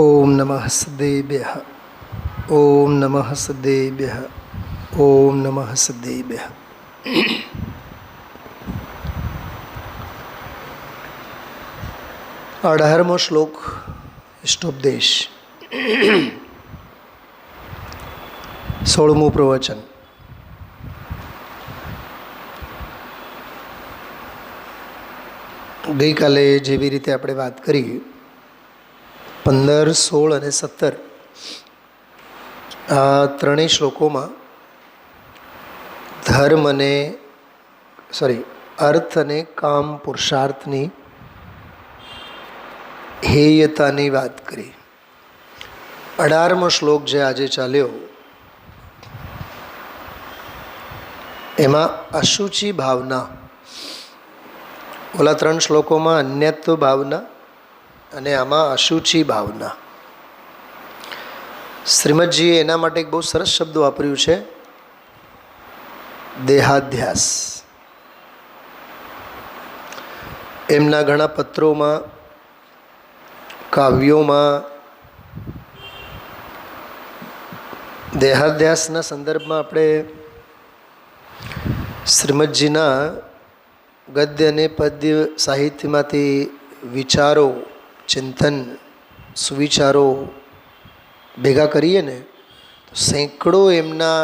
ઓમ નમઃ સદેભ્યઃ. ઓમ નમઃ સદેભ્યઃ. ઓમ નમઃ સદેભ્યઃ. 18મો શ્લોક ઇષ્ટોપદેશ. 16મું પ્રવચન. ગઈકાલે જેવી રીતે આપણે વાત કરી 15, 16 અને 17 આ ત્રણેય શ્લોકોમાં ધર્મ અને અર્થ અને કામ પુરુષાર્થની હેયતાની વાત કરી. 18મો શ્લોક જે આજે ચાલ્યો એમાં અશુચિ ભાવના, ઓલા 3 શ્લોકોમાં અન્યત્વ ભાવના અને આમાં અશુચિ ભાવના. શ્રીમદજીએ એના માટે એક બહુ સરસ શબ્દ વાપર્યું છે, દેહાધ્યાસ. એમના ઘણા પત્રોમાં, કાવ્યોમાં દેહાધ્યાસના સંદર્ભમાં આપણે શ્રીમદજીના ગદ્ય અને પદ્ય સાહિત્યમાંથી વિચારો, ચિંતન, સુવિચારો ભેગા કરીએ ને તો સેંકડો એમના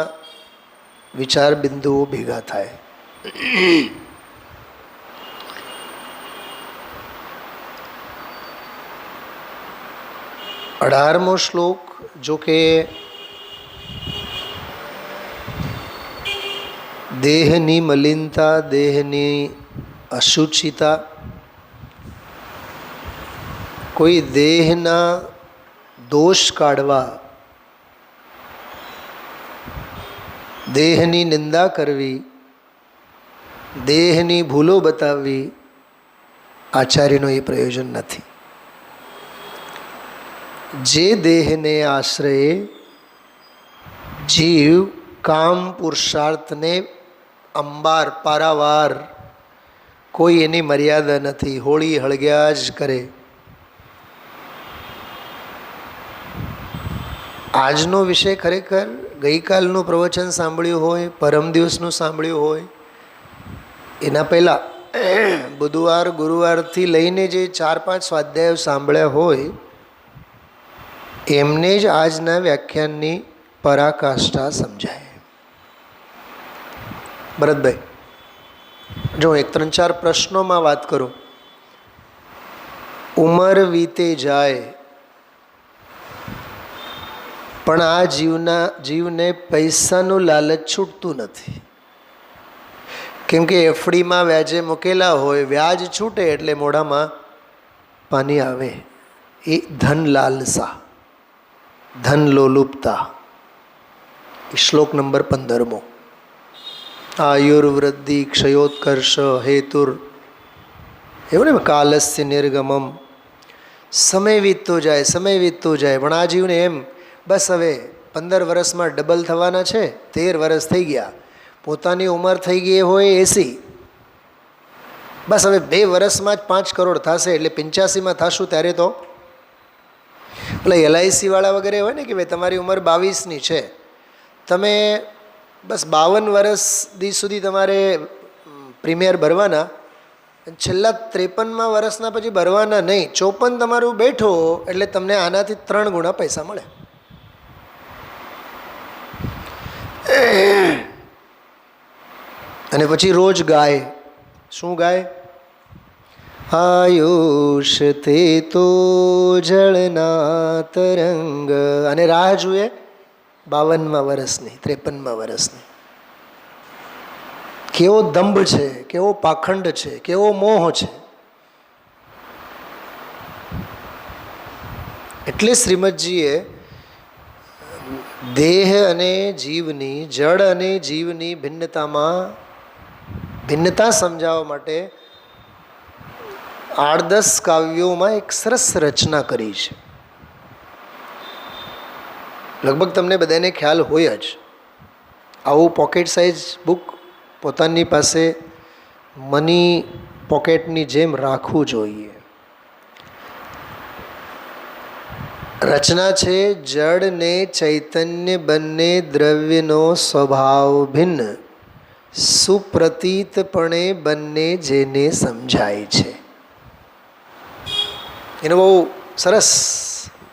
વિચાર બિંદુઓ ભેગા થાય. 18મો શ્લોક જો કે દેહની મલિનતા, દેહની અશુચિતા, કોઈ દેહના દોષ કાઢવા, દેહની નિંદા કરવી, દેહની ભૂલો બતાવવી આચાર્યનો એ પ્રયોજન નથી. જે દેહને આશ્રયે જીવ કામ પુરુષાર્થને અંબાર પારાવાર, કોઈ એની મર્યાદા નથી, હોળી હળગ્યા જ કરે. આજનો વિષય ખરેખર ગઈકાલનું પ્રવચન સાંભળ્યું હોય, પરમ દિવસનું સાંભળ્યું હોય, એના પહેલાં બુધવાર ગુરુવારથી લઈને જે 4-5 સ્વાધ્યાયો સાંભળ્યા હોય એમને જ આજના વ્યાખ્યાનની પરાકાષ્ઠા સમજાય. ભરતભાઈ, જો 1-3-4 પ્રશ્નોમાં વાત કરું. ઉંમર વીતે જાય પણ આ જીવને પૈસાનું લાલચ છૂટતું નથી. કેમ કે એફડીમાં વ્યાજે મૂકેલા હોય, વ્યાજ છૂટે એટલે મોઢામાં પાણી આવે. એ ધન લાલસા, ધન લોલુપતા. શ્લોક નંબર 15મો. આયુર્વૃદ્ધિ ક્ષયોત્કર્ષ હેતુર, એવું ને, કાલસ્ય નિર્ગમમ. સમય વીતતો જાય, સમય વીતતો જાય, પણ આ જીવને એમ બસ હવે 15 વર્ષમાં ડબલ થવાના છે, 13 વર્ષ થઈ ગયા, પોતાની ઉંમર થઈ ગઈ હોય 80, બસ હવે 2 વર્ષમાં જ 5 કરોડ થશે, એટલે 85માં થશું ત્યારે તો પેલા LIC વાળા વગેરે હોય ને કે ભાઈ તમારી ઉંમર 22ની છે, તમે બસ 52 વર્ષ સુધી તમારે પ્રીમિયર ભરવાના, છેલ્લા 53મા વર્ષના પછી ભરવાના નહીં. 54 તમારું બેઠો એટલે તમને આનાથી 3 ગણા પૈસા મળે. અને પછી રોજ ગાય. શું ગાય? આયુષ તે તો જળના તરંગ. અને રાહ જુએ 52મા વર્ષની, 53મા વર્ષની. કેવો દંભ છે, કેવો પાખંડ છે, કેવો મોહ છે. એટલે શ્રીમદજીએ દેહ અને જીવની, જળ અને જીવની ભિન્નતા સમજાવવા માટે 8-10 કાવ્યોમાં એક સરસ રચના કરી છે. લગભગ તમને બધાને ખ્યાલ હોય જ. આવું પોકેટ સાઇઝ બુક પોતાની પાસે મની પોકેટની જેમ રાખવું જોઈએ. રચના છે જળ ને ચૈતન્ય બંને દ્રવ્યનો સ્વભાવ ભિન્ન, સુપ્રતીતપણે બંને જેને સમજાય છે. એનો બહુ સરસ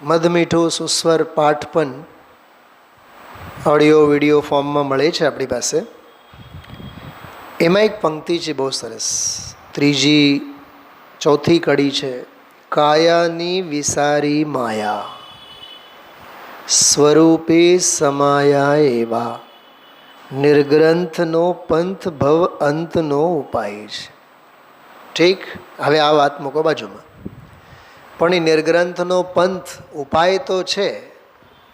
મધમીઠું સુસ્વર પાઠ પણ ઓડિયો વિડીયો ફોર્મમાં મળે છે આપણી પાસે. એમાં એક પંક્તિ છે બહુ સરસ, ત્રીજી ચોથી કડી છે. કાયાની વિસારી માયા સ્વરૂપે સમાયા એવા, નિર્ગ્રંથનો પંથ ભવ અંતનો ઉપાય છે. ઠીક, હવે આ વાત મૂકો બાજુમાં. પણ એ નિર્ગ્રંથનો પંથ ઉપાય તો છે,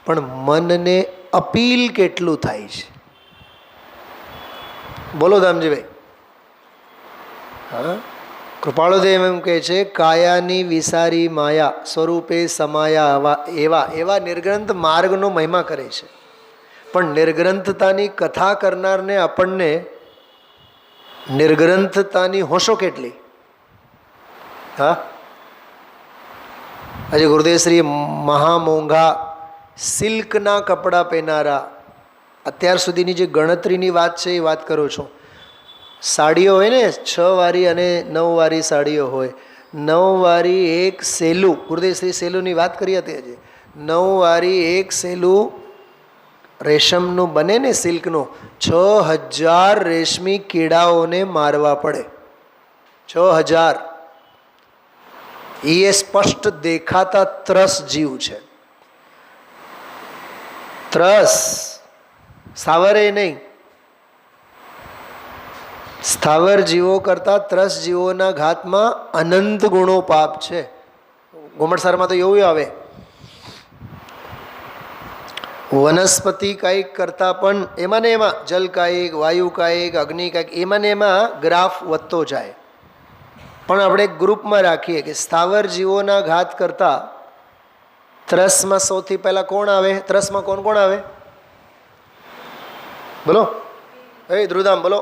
પણ મનને અપીલ કેટલું થાય છે? બોલો દામજીભાઈ. હા, કૃપાળુદેવ એમ કહે છે કાયાની વિસારી માયા સ્વરૂપે સમાયા એવા એવા નિર્ગ્રંથ માર્ગનો મહિમા કરે છે. પણ નિર્ગ્રંથતાની કથા કરનારને આપણને નિર્ગ્રંથતાની હોશો કેટલી? હા, આજે ગુરુદેવશ્રી મહામોંઘા સિલ્કના કપડાં પહેરનારા, અત્યાર સુધીની જે ગણતરીની વાત છે એ વાત કરું છું. સાડીઓ હોય ને, 6 વારી અને 9 વારી સાડીઓ હોય. 9 વારી એક સેલું, ગુરુદેવશ્રી સેલુની વાત કરી હતી આજે. 9 વારી એક સેલું રેશમનું બને ને, સિલ્કનું, 6000 રેશમી કીડાઓને મારવા પડે. 6000. એ સ્પષ્ટ દેખાતા ત્રસ જીવ છે. ત્રસ, સ્થાવરે નહીં. સ્થાવર જીવો કરતાં ત્રસ જીવોના ઘાતમાં અનંત ગુણો પાપ છે. ઘુમટસારમાં તો એવું આવે, વનસ્પતિ કાયિક કરતાં પણ એમાં ને એમાં જલ કાયિક, વાયુ કાયિક, અગ્નિ કાયિક, એમાં ને એમાં ગ્રાફ વધતો જાય. પણ આપણે ગ્રુપમાં રાખીએ કે સ્થાવર જીવોના ઘાત કરતાં ત્રસમાં સૌથી પહેલાં કોણ આવે? ત્રસમાં કોણ કોણ આવે? બોલો એ ધ્રુધામ, બોલો.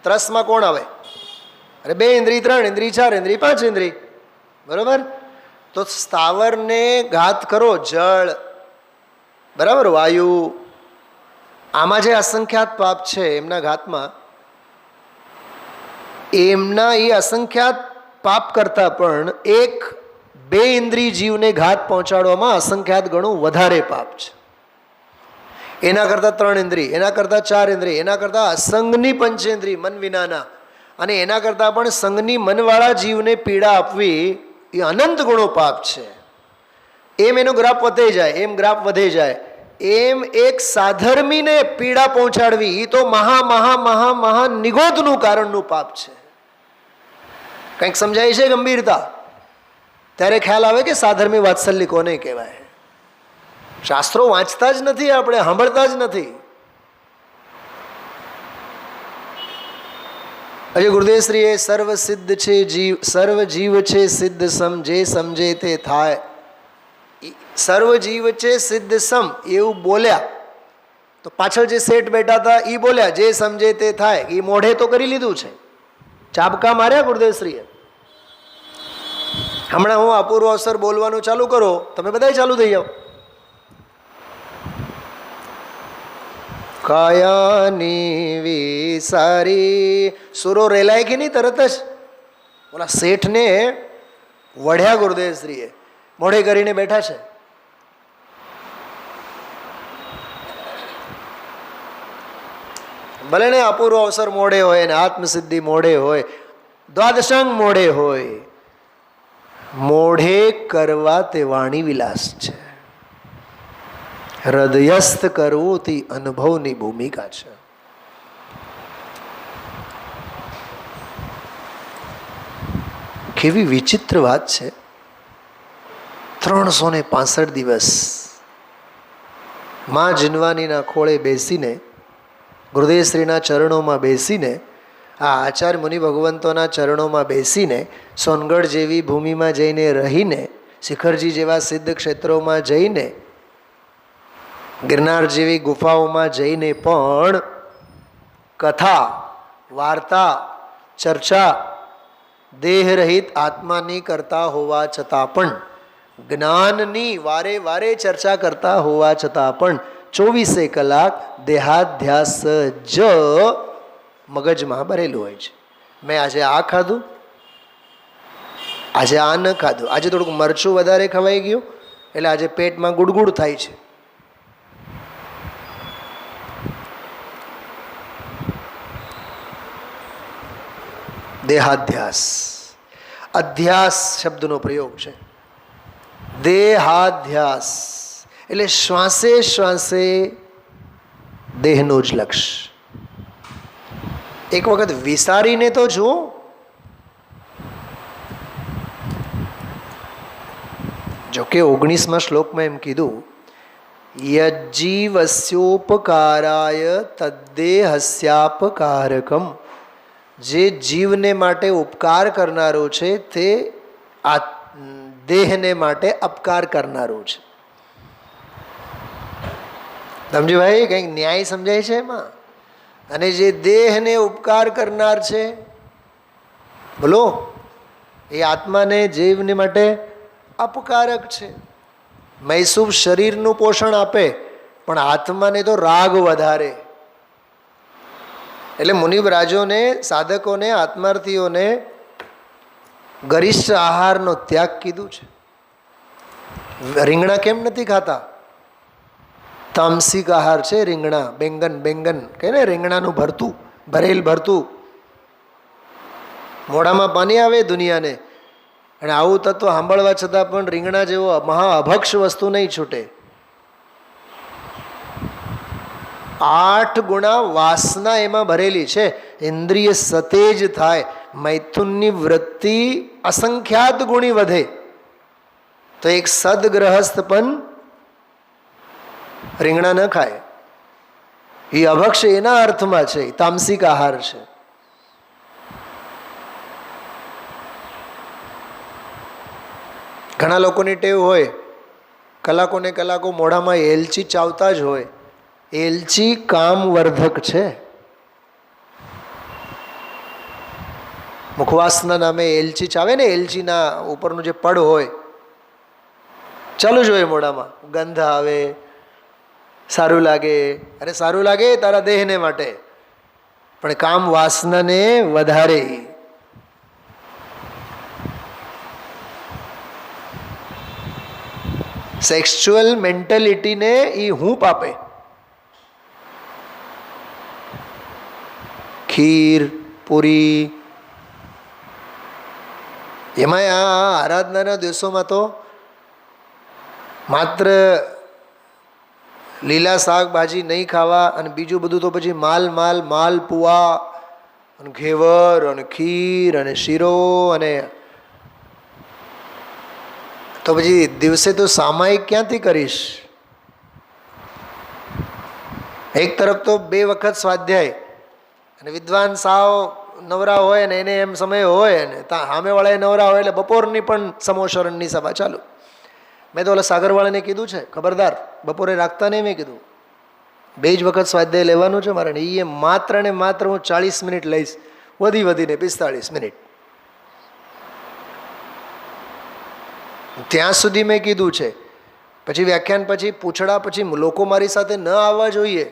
ત્રસમાં કોણ આવે? અરે 2 ઇન્દ્રિય, 3 ઇન્દ્રિય, 4 ઇન્દ્રિય, 5 ઇન્દ્રિય, બરાબર. તો સ્થાવરને ઘાત કરો, જળ, બરાબર, વાયુ, આમાં જે અસંખ્યાત પાપ છે એમના ઘાતમાં, એમના એ અસંખ્યાત પાપ કરતાં પણ 1-2 ઇન્દ્રિય જીવને ઘાત પહોંચાડવામાં અસંખ્યાત ગણું વધારે પાપ છે. એના કરતાં 3 ઇન્દ્રિય, એના કરતાં 4 ઇન્દ્રિય, એના કરતાં અસંગની પંચેન્દ્રિય મન વિનાના, અને એના કરતાં પણ સંગની મનવાળા જીવને પીડા આપવી એ અનંત ગુણો પાપ છે. એમ એનો ગ્રાફ વધે જાય, એમ ગ્રાફ વધે જાય. એમ એક સાધર્મીને પીડા પહોંચાડવી એ તો મહા મહા મહા મહા નિગોદનું કારણનું પાપ છે. કંઈક સમજાય છે ગંભીરતા? ત્યારે ખ્યાલ આવે કે સાધર્મી વાત્સલ્ય કોને કહેવાય. શાસ્ત્રો વાંચતા જ નથી, આપણે સાંભળતા જ નથી. હજુ ગુરુદેવશ્રીએ સર્વ સિદ્ધ છે જીવ, સર્વ જીવ છે સિદ્ધ સમ, જે સમજે તે થાય. સર્વ જીવ છે સિદ્ધ સમ એવું બોલ્યા તો પાછળ જે શેઠ બેઠા હતા એ બોલ્યા જે સમજે તે થાય. એ મોઢે તો કરી લીધું છે, ચાબકા માર્યા ગુરુદેવશ્રીએ. હમણાં હું અપૂર્વ અવસર બોલવાનું ચાલુ કરો, તમે બધા ચાલુ થઈ જાઓ. કાયાની વિસારી, સુરો રેલાય કે નહીં તરત જ? ઓલા શેઠને વઢ્યા ગુરુદેવશ્રીએ, મોઢે કરીને બેઠા છે. ભલે ને અપૂર્વ અવસર મોડે હોય ને આત્મસિદ્ધિ મોડે હોય, દ્વાદશાંગ મોડે હોય, મોઢે કરવા તે વાણી વિલાસ છે. હૃદયસ્થ કરવું તે અનુભવની ભૂમિકા છે. કેવી વિચિત્ર વાત છે. 365 દિવસ માં જીનવાનીના ખોળે બેસીને, ગુરુદેવશ્રીના ચરણોમાં બેસીને, આ આચાર્ય મુનિ ભગવંતોના ચરણોમાં બેસીને, સોનગઢ જેવી ભૂમિમાં જઈને રહીને, શિખરજી જેવા સિદ્ધ ક્ષેત્રોમાં જઈને, ગિરનાર જેવી ગુફાઓમાં જઈને પણ કથા, વાર્તા, ચર્ચા દેહરહિત આત્માની કરતા હોવા છતાં પણ જ્ઞાનની વારે વારે ચર્ચા કરતા હોવા છતાં પણ 24 કલાક દેહાધ્યાસ જ મગજમાં ભરેલું હોય છે. મેં આજે આ ખાધું, આજે આ ન ખાધું, આજે થોડુંક મરચું વધારે ખવાઈ ગયું એટલે આજે પેટમાં ગુડગુડ થાય છે. દેહાધ્યાસ, અધ્યાસ શબ્દનો પ્રયોગ છે. દેહાધ્યાસ એટલે શ્વાસે શ્વાસે દેહનું જ લક્ષ. એક વખત વિચારીને તો જુઓ. જોકે 19મા શ્લોકમાં એમ કીધું, યજ્જીવસ્યોપકારાય તદ્દેહસ્યાપકારકમ. જે જીવને માટે ઉપકાર કરનારો છે તે આ દેહને માટે અપકાર કરનારો છે. સમજી ભાઈ, કંઈક ન્યાય સમજાય છે એમાં. અને જે દેહને ઉપકાર કરનાર છે, બોલો, એ આત્માને જીવને માટે અપકારક છે. મૈસૂબ શરીરનું પોષણ આપે પણ આત્માને તો રાગ વધારે. એટલે મુનિવરાજોને, સાધકોને, આત્માર્થીઓને ગરિષ્ઠ આહારનો ત્યાગ કીધું છે. રીંગણા કેમ નથી ખાતા? તામસિક આહાર છે રીંગણા, બેંગન કહે ને, રીંગણાનું ભરતું, ભરેલ ભરતું. મોઢામાં પાણી આવે દુનિયાને. અને આવું તત્વ સાંભળવા છતાં પણ રીંગણા જેવો મહા અભક્ષ વસ્તુ નહીં છૂટે. 8 ગુણા વાસના એમાં ભરેલી છે. ઇન્દ્રિય સતેજ થાય, મૈથુનની વૃત્તિ અસંખ્યાત ગુણી વધે. તો એક સદગ્રહસ્થ પણ રીંગણા ન ખાય. એ અભક્ષ એના અર્થમાં છે, તામસિક આહાર છે. ઘણા લોકોની ટેવ હોય, કલાકોને કલાકો મોઢામાં એલચી ચાવતા જ હોય. એલચી કામવર્ધક છે. મુખવાસના નામે એલચી ચાવે ને, એલચીના ઉપરનું જે પડ હોય ચાલુ જ હોય મોઢામાં. ગંધ આવે, સારું લાગે. અરે સારું લાગે તારા દેહને માટે, પણ કામ વાસનાને વધારે. સેક્સ્યુઅલ મેન્ટેલિટીને એ હૂંફ આપે. ખીર, પૂરી, એમાંય આ આરાધનાના દિવસોમાં તો માત્ર લીલા શાકભાજી નહીં ખાવા અને બીજું બધું તો પછી માલ પુઆ અને ઘેવર અને ખીર અને શીરો અને તો પછી દિવસે તો સામાયિક ક્યાંથી કરીશ? એક તરફ તો 2 વખત સ્વાધ્યાય અને વિદ્વાન સાવ નવરા હોય ને એને એમ સમય હોય ને સામેવાળાએ નવરા હોય એટલે બપોરની પણ સમોશરણની સભા ચાલુ. મેં તો ઓલા સાગરવાળાને કીધું છે, ખબરદાર બપોરે રાખતા નહીં. મેં કીધું 2 જ વખત સ્વાધ્યાય લેવાનું છે મારે. એ માત્ર ને માત્ર હું 40 મિનિટ લઈશ, વધીને 45 મિનિટ. ત્યાં સુધી મેં કીધું છે. પછી વ્યાખ્યાન પછી પૂછડા પછી લોકો મારી સાથે ન આવવા જોઈએ.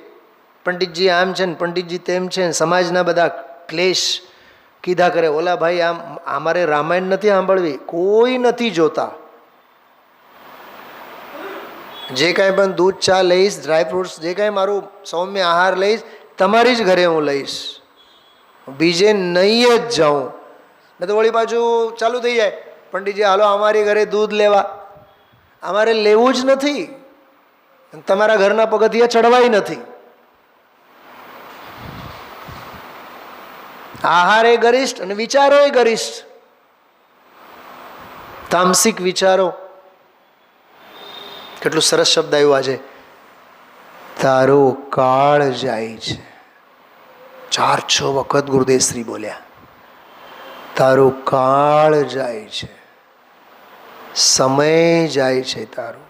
પંડિતજી આમ છે ને પંડિતજી તેમ છે ને, સમાજના બધા ક્લેશ કીધા કરે. ઓલા ભાઈ આમ, અમારે રામાયણ નથી સાંભળવી, કોઈ નથી જોતા. જે કાંઈ પણ દૂધ ચા લઈશ, ડ્રાયફ્રૂટ્સ, જે કાંઈ મારું સૌમ્ય આહાર લઈશ, તમારી જ ઘરે હું લઈશ, બીજે નહીં જ જાઉં. ને તો વળી પાછું ચાલુ થઈ જાય, પંડિતજી હાલો અમારી ઘરે દૂધ લેવા. અમારે લેવું જ નથી, તમારા ઘરના પગથિયા ચડવાય નથી. આહાર એ ગરિષ્ઠ અને વિચારો એ ગરિષ્ઠ. તામસિક વિચારો. કેટલું સરસ શબ્દ આવ્યો આજે, તારો કાળ જાય છે. 4-6 વખત ગુરુદેવશ્રી બોલ્યા, તારો કાળ જાય છે, સમય જાય છે તારો.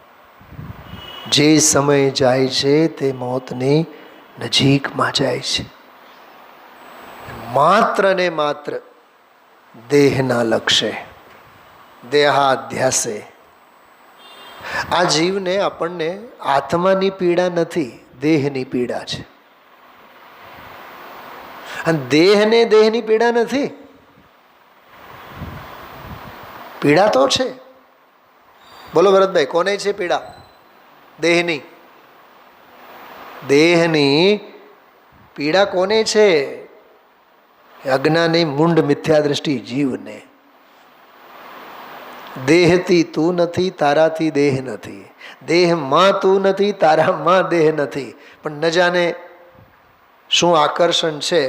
જે સમય જાય છે તે મોતની નજીકમાં જાય છે. માત્ર ને માત્ર દેહના લક્ષ્ય, દેહાધ્યાસે આ જીવને આપણને આત્માની પીડા નથી, દેહની પીડા છે. અને દેહને દેહની પીડા નથી. પીડા તો છે. બોલો ભરતભાઈ, કોને છે પીડા? દેહની. દેહની પીડા કોને છે? અજ્ઞાની મૂંઢ મિથ્યા દ્રષ્ટિ જીવને. દેહથી તું નથી, તારાથી દેહ નથી. દેહમાં તું નથી, તારામાં દેહ નથી. પણ ન જાણે શું આકર્ષણ છે.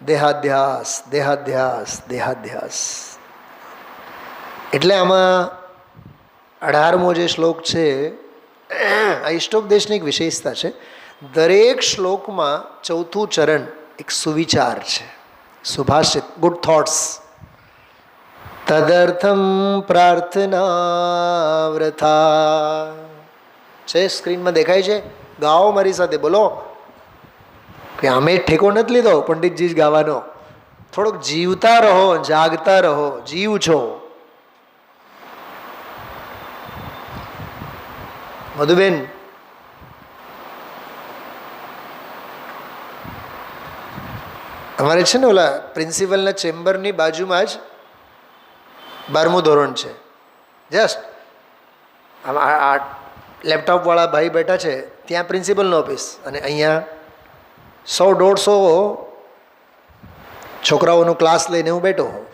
દેહાધ્યાસ, દેહાધ્યાસ, દેહાધ્યાસ. એટલે આમાં 18મો જે શ્લોક છે, આ ઈષ્ટોપદેશની એક વિશેષતા છે. દરેક શ્લોકમાં ચોથું ચરણ એક સુવિચાર છે, સુભાષિત, ગુડ થોટ્સ. તદર્થમ પ્રાર્થના વ્રથા છે. સ્ક્રીનમાં દેખાય છે? ગાઓ મારી સાથે, બોલો. કે અમે ઠેકો નથી લીધો પંડિતજી જ ગાવાનો. થોડોક જીવતા રહો, જાગતા રહો. જીવ છો. મધુબેન, અમારે છે ને ઓલા પ્રિન્સિપલના ચેમ્બરની બાજુમાં જ 12મું ધોરણ છે. જસ્ટ આ લેપટોપવાળા ભાઈ બેઠા છે, ત્યાં પ્રિન્સિપલનો ઓફિસ, અને અહીંયા 100-150 છોકરાઓનો ક્લાસ લઈને હું બેઠો હોઉં.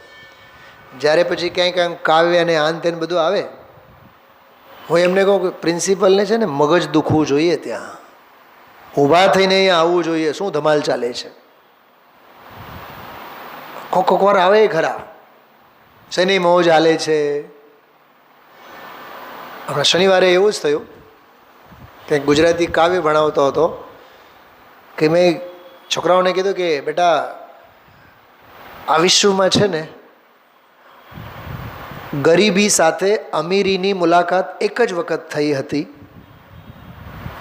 જ્યારે પછી ક્યાંય કાવ્ય અને આન તેન બધું આવે, હું એમને કહું કે પ્રિન્સિપલને છે ને મગજ દુખવું જોઈએ, ત્યાં ઊભા થઈને અહીંયા આવવું જોઈએ. શું ધમાલ ચાલે છે? કોક વાર આવે ખરા, શેની મોજ હાલે છે. હમણાં શનિવારે એવું જ થયું કે ગુજરાતી કાવ્ય ભણાવતો હતો કે મેં છોકરાઓને કીધું કે બેટા, આ વિશ્વમાં છે ને ગરીબી સાથે અમીરીની મુલાકાત એક જ વખત થઈ હતી.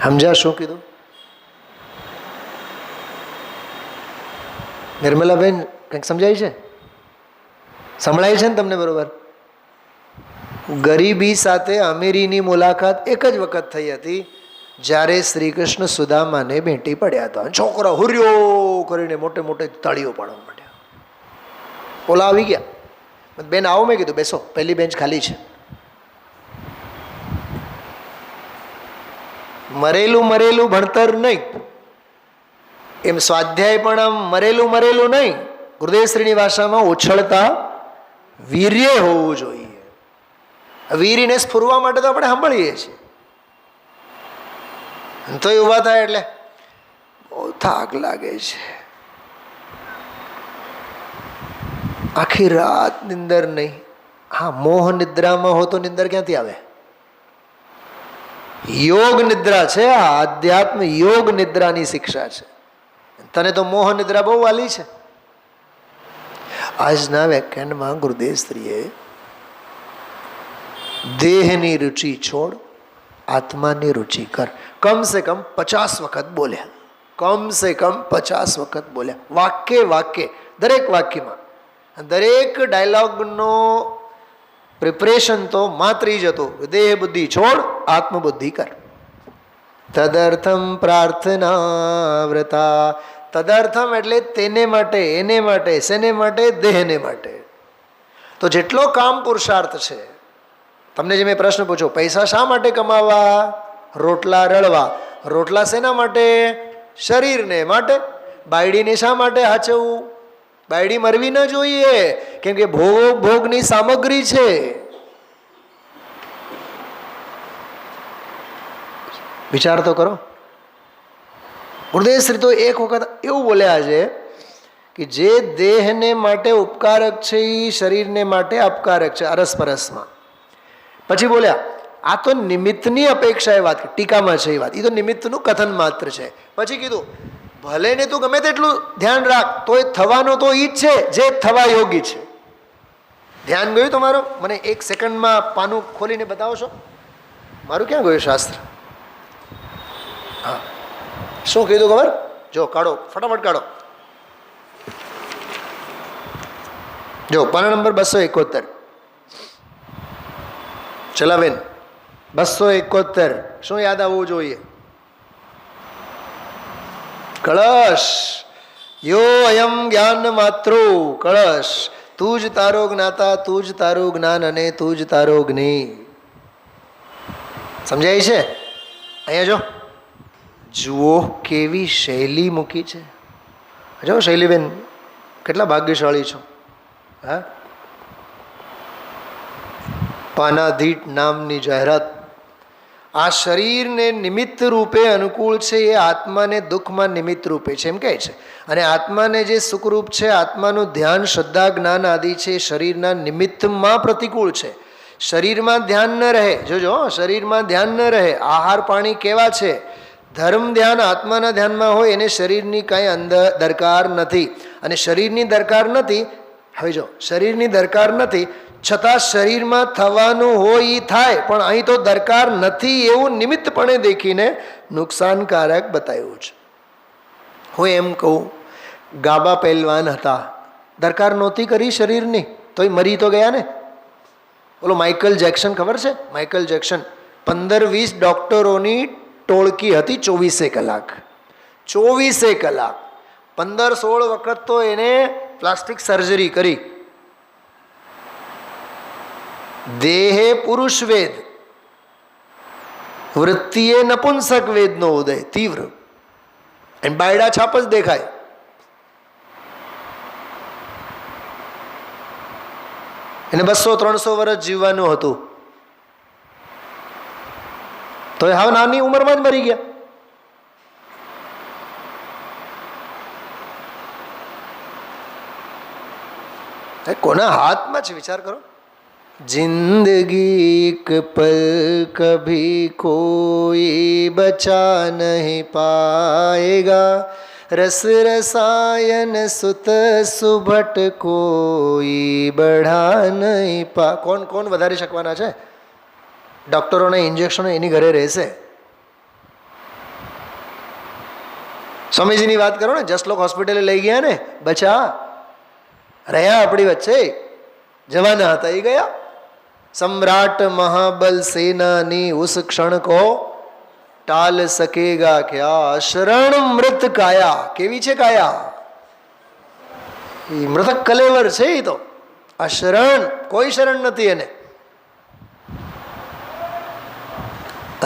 સમજ્યા શું કીધું? નિર્મલાબેન, કંઈક સમજાય છે? સંભળાય છે ને તમને બરોબર? ગરીબી સાથે અમીરીની મુલાકાત એક જ વખત થઈ હતી, જ્યારે શ્રી કૃષ્ણ સુદામાને ભેટી પડ્યા હતા. છોકરા હુર્યો કરીને મોટે મોટે તાળીઓ પાડવા માંડ્યા. ઓલા આવી ગયા, બેન આવો. મેં કીધું બેસો, પહેલી બેન્ચ ખાલી છે. મરેલું મરેલું ભણતર નહીં, એમ સ્વાધ્યાય પણ આમ મરેલું મરેલું નહીં. ગુરુદેવશ્રીની ભાષામાં ઉછળતા વીર્ય હોવું જોઈએ. વીરને સ્ફુરવા માટે તો આપણે સાંભળીએ છીએ, તો એ ઊભા થાય એટલે બહુ થાક લાગે છે. આખી રાત નિંદર નહીં. હા, મોહ નિદ્રામાં હો તો નિંદર ક્યાંથી આવે? યોગ નિદ્રા છે, આ આધ્યાત્મ યોગ નિદ્રાની શિક્ષા છે. તને તો મોહ નિદ્રા બહુ વાલી છે. આજના વ્યાખ્યાનમાં ગુરુદેવશ્રીએ દેહની રુચિ છોડ, આત્માની રુચિ કર. કમ સે કમ 50 વખત બોલ્યા. કમ સે કમ 50 વખત બોલ્યા. વાક્ય વાક્ય, દરેક વાક્યમાં. દરેક ડાયલોગનો પ્રિપરેશન તો માત્ર જ હતું, દેહ બુદ્ધિ છોડ, આત્મબુદ્ધિ કર. તદર્થમ પ્રાર્થના વ્રતા. તદર્થમ એટલે તેને માટે, એને માટે. શેને માટે? દેહને માટે. તો જેટલો કામ પુરુષાર્થ છે, તમને જે મેં પ્રશ્ન પૂછ્યો, પૈસા શા માટે કમાવા? રોટલા રળવા. રોટલા શેના માટે? શરીરને માટે. બાયડીને શા માટે હાચવવું? બાયડી મરવી ન જોઈએ, કેમ કે ભોગની સામગ્રી છે. વિચાર તો કરો. ગુરુદેવશ્રી તો એક વખત એવું બોલ્યા છે કે જે દેહને માટે ઉપકારક છે એ શરીરને માટે અપકારક છે, અરસપરસમાં. પછી બોલ્યા આ તો નિમિત્તની અપેક્ષા એ વાત, ટીકામાં છે એ વાત, એ તો નિમિત્તનું કથન માત્ર છે. પછી કીધું ભલે ને તું ગમે તેટલું ધ્યાન રાખ, તો એ થવાનો તો એ જ છે જે થવા યોગી છે. ધ્યાન ગયું તમારું? મને 1 સેકન્ડમાં પાનું ખોલીને બતાવશો? મારું ક્યાં ગયું શાસ્ત્ર? હા, શું કીધું ખબર? જો કાઢો, ફટાફટ કાઢો. જો પાના નંબર 271. ચલાવેન 271 શું યાદ આવવું જોઈએ? કળશ. યો અયમ જ્ઞાન માત્રો કળશ. તું જ તારો જ્ઞાતા, તું જ તારું જ્ઞાન અને તું જ તારો જ્ઞેય. સમજાય છે? અહીંયા જો જુઓ કેવી શૈલી મૂકી છે. જો શૈલીબેન કેટલા ભાગ્યશાળી છો. હા, પાનાધીટ નામની જાહેરાત. આ શરીરને નિમિત્ત રૂપે અનુકૂળ છે, એ આત્માને દુઃખમાં નિમિત્ત રૂપે છે એમ કહે છે. અને આત્માને જે સુખરૂપ છે, આત્માનું ધ્યાન શ્રદ્ધા જ્ઞાન આદિ છે, શરીરના નિમિત્તમાં પ્રતિકૂળ છે. શરીરમાં ધ્યાન ન રહે, જોજો શરીરમાં ધ્યાન ન રહે. આહાર પાણી કેવા છે? ધર્મ ધ્યાન આત્માના ધ્યાનમાં હોય એને શરીરની કાંઈ અંદર દરકાર નથી. અને શરીરની દરકાર નથી. હવે જો શરીરની દરકાર નથી છતાં શરીરમાં થવાનું હોય એ થાય, પણ અહીં તો દરકાર નથી એવું નિમિત્તપણે દેખીને નુકસાનકારક બતાવ્યું છે. હું એમ કહું, ગાબા પહેલવાન હતા, દરકાર નહોતી કરી શરીરની, તોય મરી તો ગયા ને. બોલો માઇકલ જેક્સન ખબર છે? માઇકલ જેક્સન 15-20 ડૉક્ટરોની ટોળકી હતી 24 કલાક. 24 કલાક 15-16 વખત તો એને પ્લાસ્ટિક સર્જરી કરી. દેહે પુરુષ વેદ, વૃત્તિએ નપુંસક વેદનો ઉદય તીવ્ર. એમ બાયડા છાપ જ દેખાય. એને 200-300 વર્ષ જીવવાનું હતું, તો એ હાવ નાની ઉંમરમાં જ મરી ગયા. કોના હાથમાં છે વિચાર કરો. जिंदगी एक पल कभी कोई बचा नहीं पाएगा, रस रसायन सुत सुभट कोई बढ़ा नहीं पा. કોણ કોણ વધારી શકવાના છે? ડૉક્ટરોને ઇન્જેક્શનો એની ઘરે રહેશે. સ્વામીજીની વાત કરો ને, જસલોક હોસ્પિટલે લઈ ગયા ને, બચા રહ્યા આપણી વચ્ચે, જવાના હતા એ ગયા. सम्राट महाबल सेनानी उस क्षण को टाल सकेगा क्या, शरण मृत काया. केवी છે કાયા? એ મૃતક કલેવર છે. એ તો અશરણ, કોઈ શરણ નથી એને.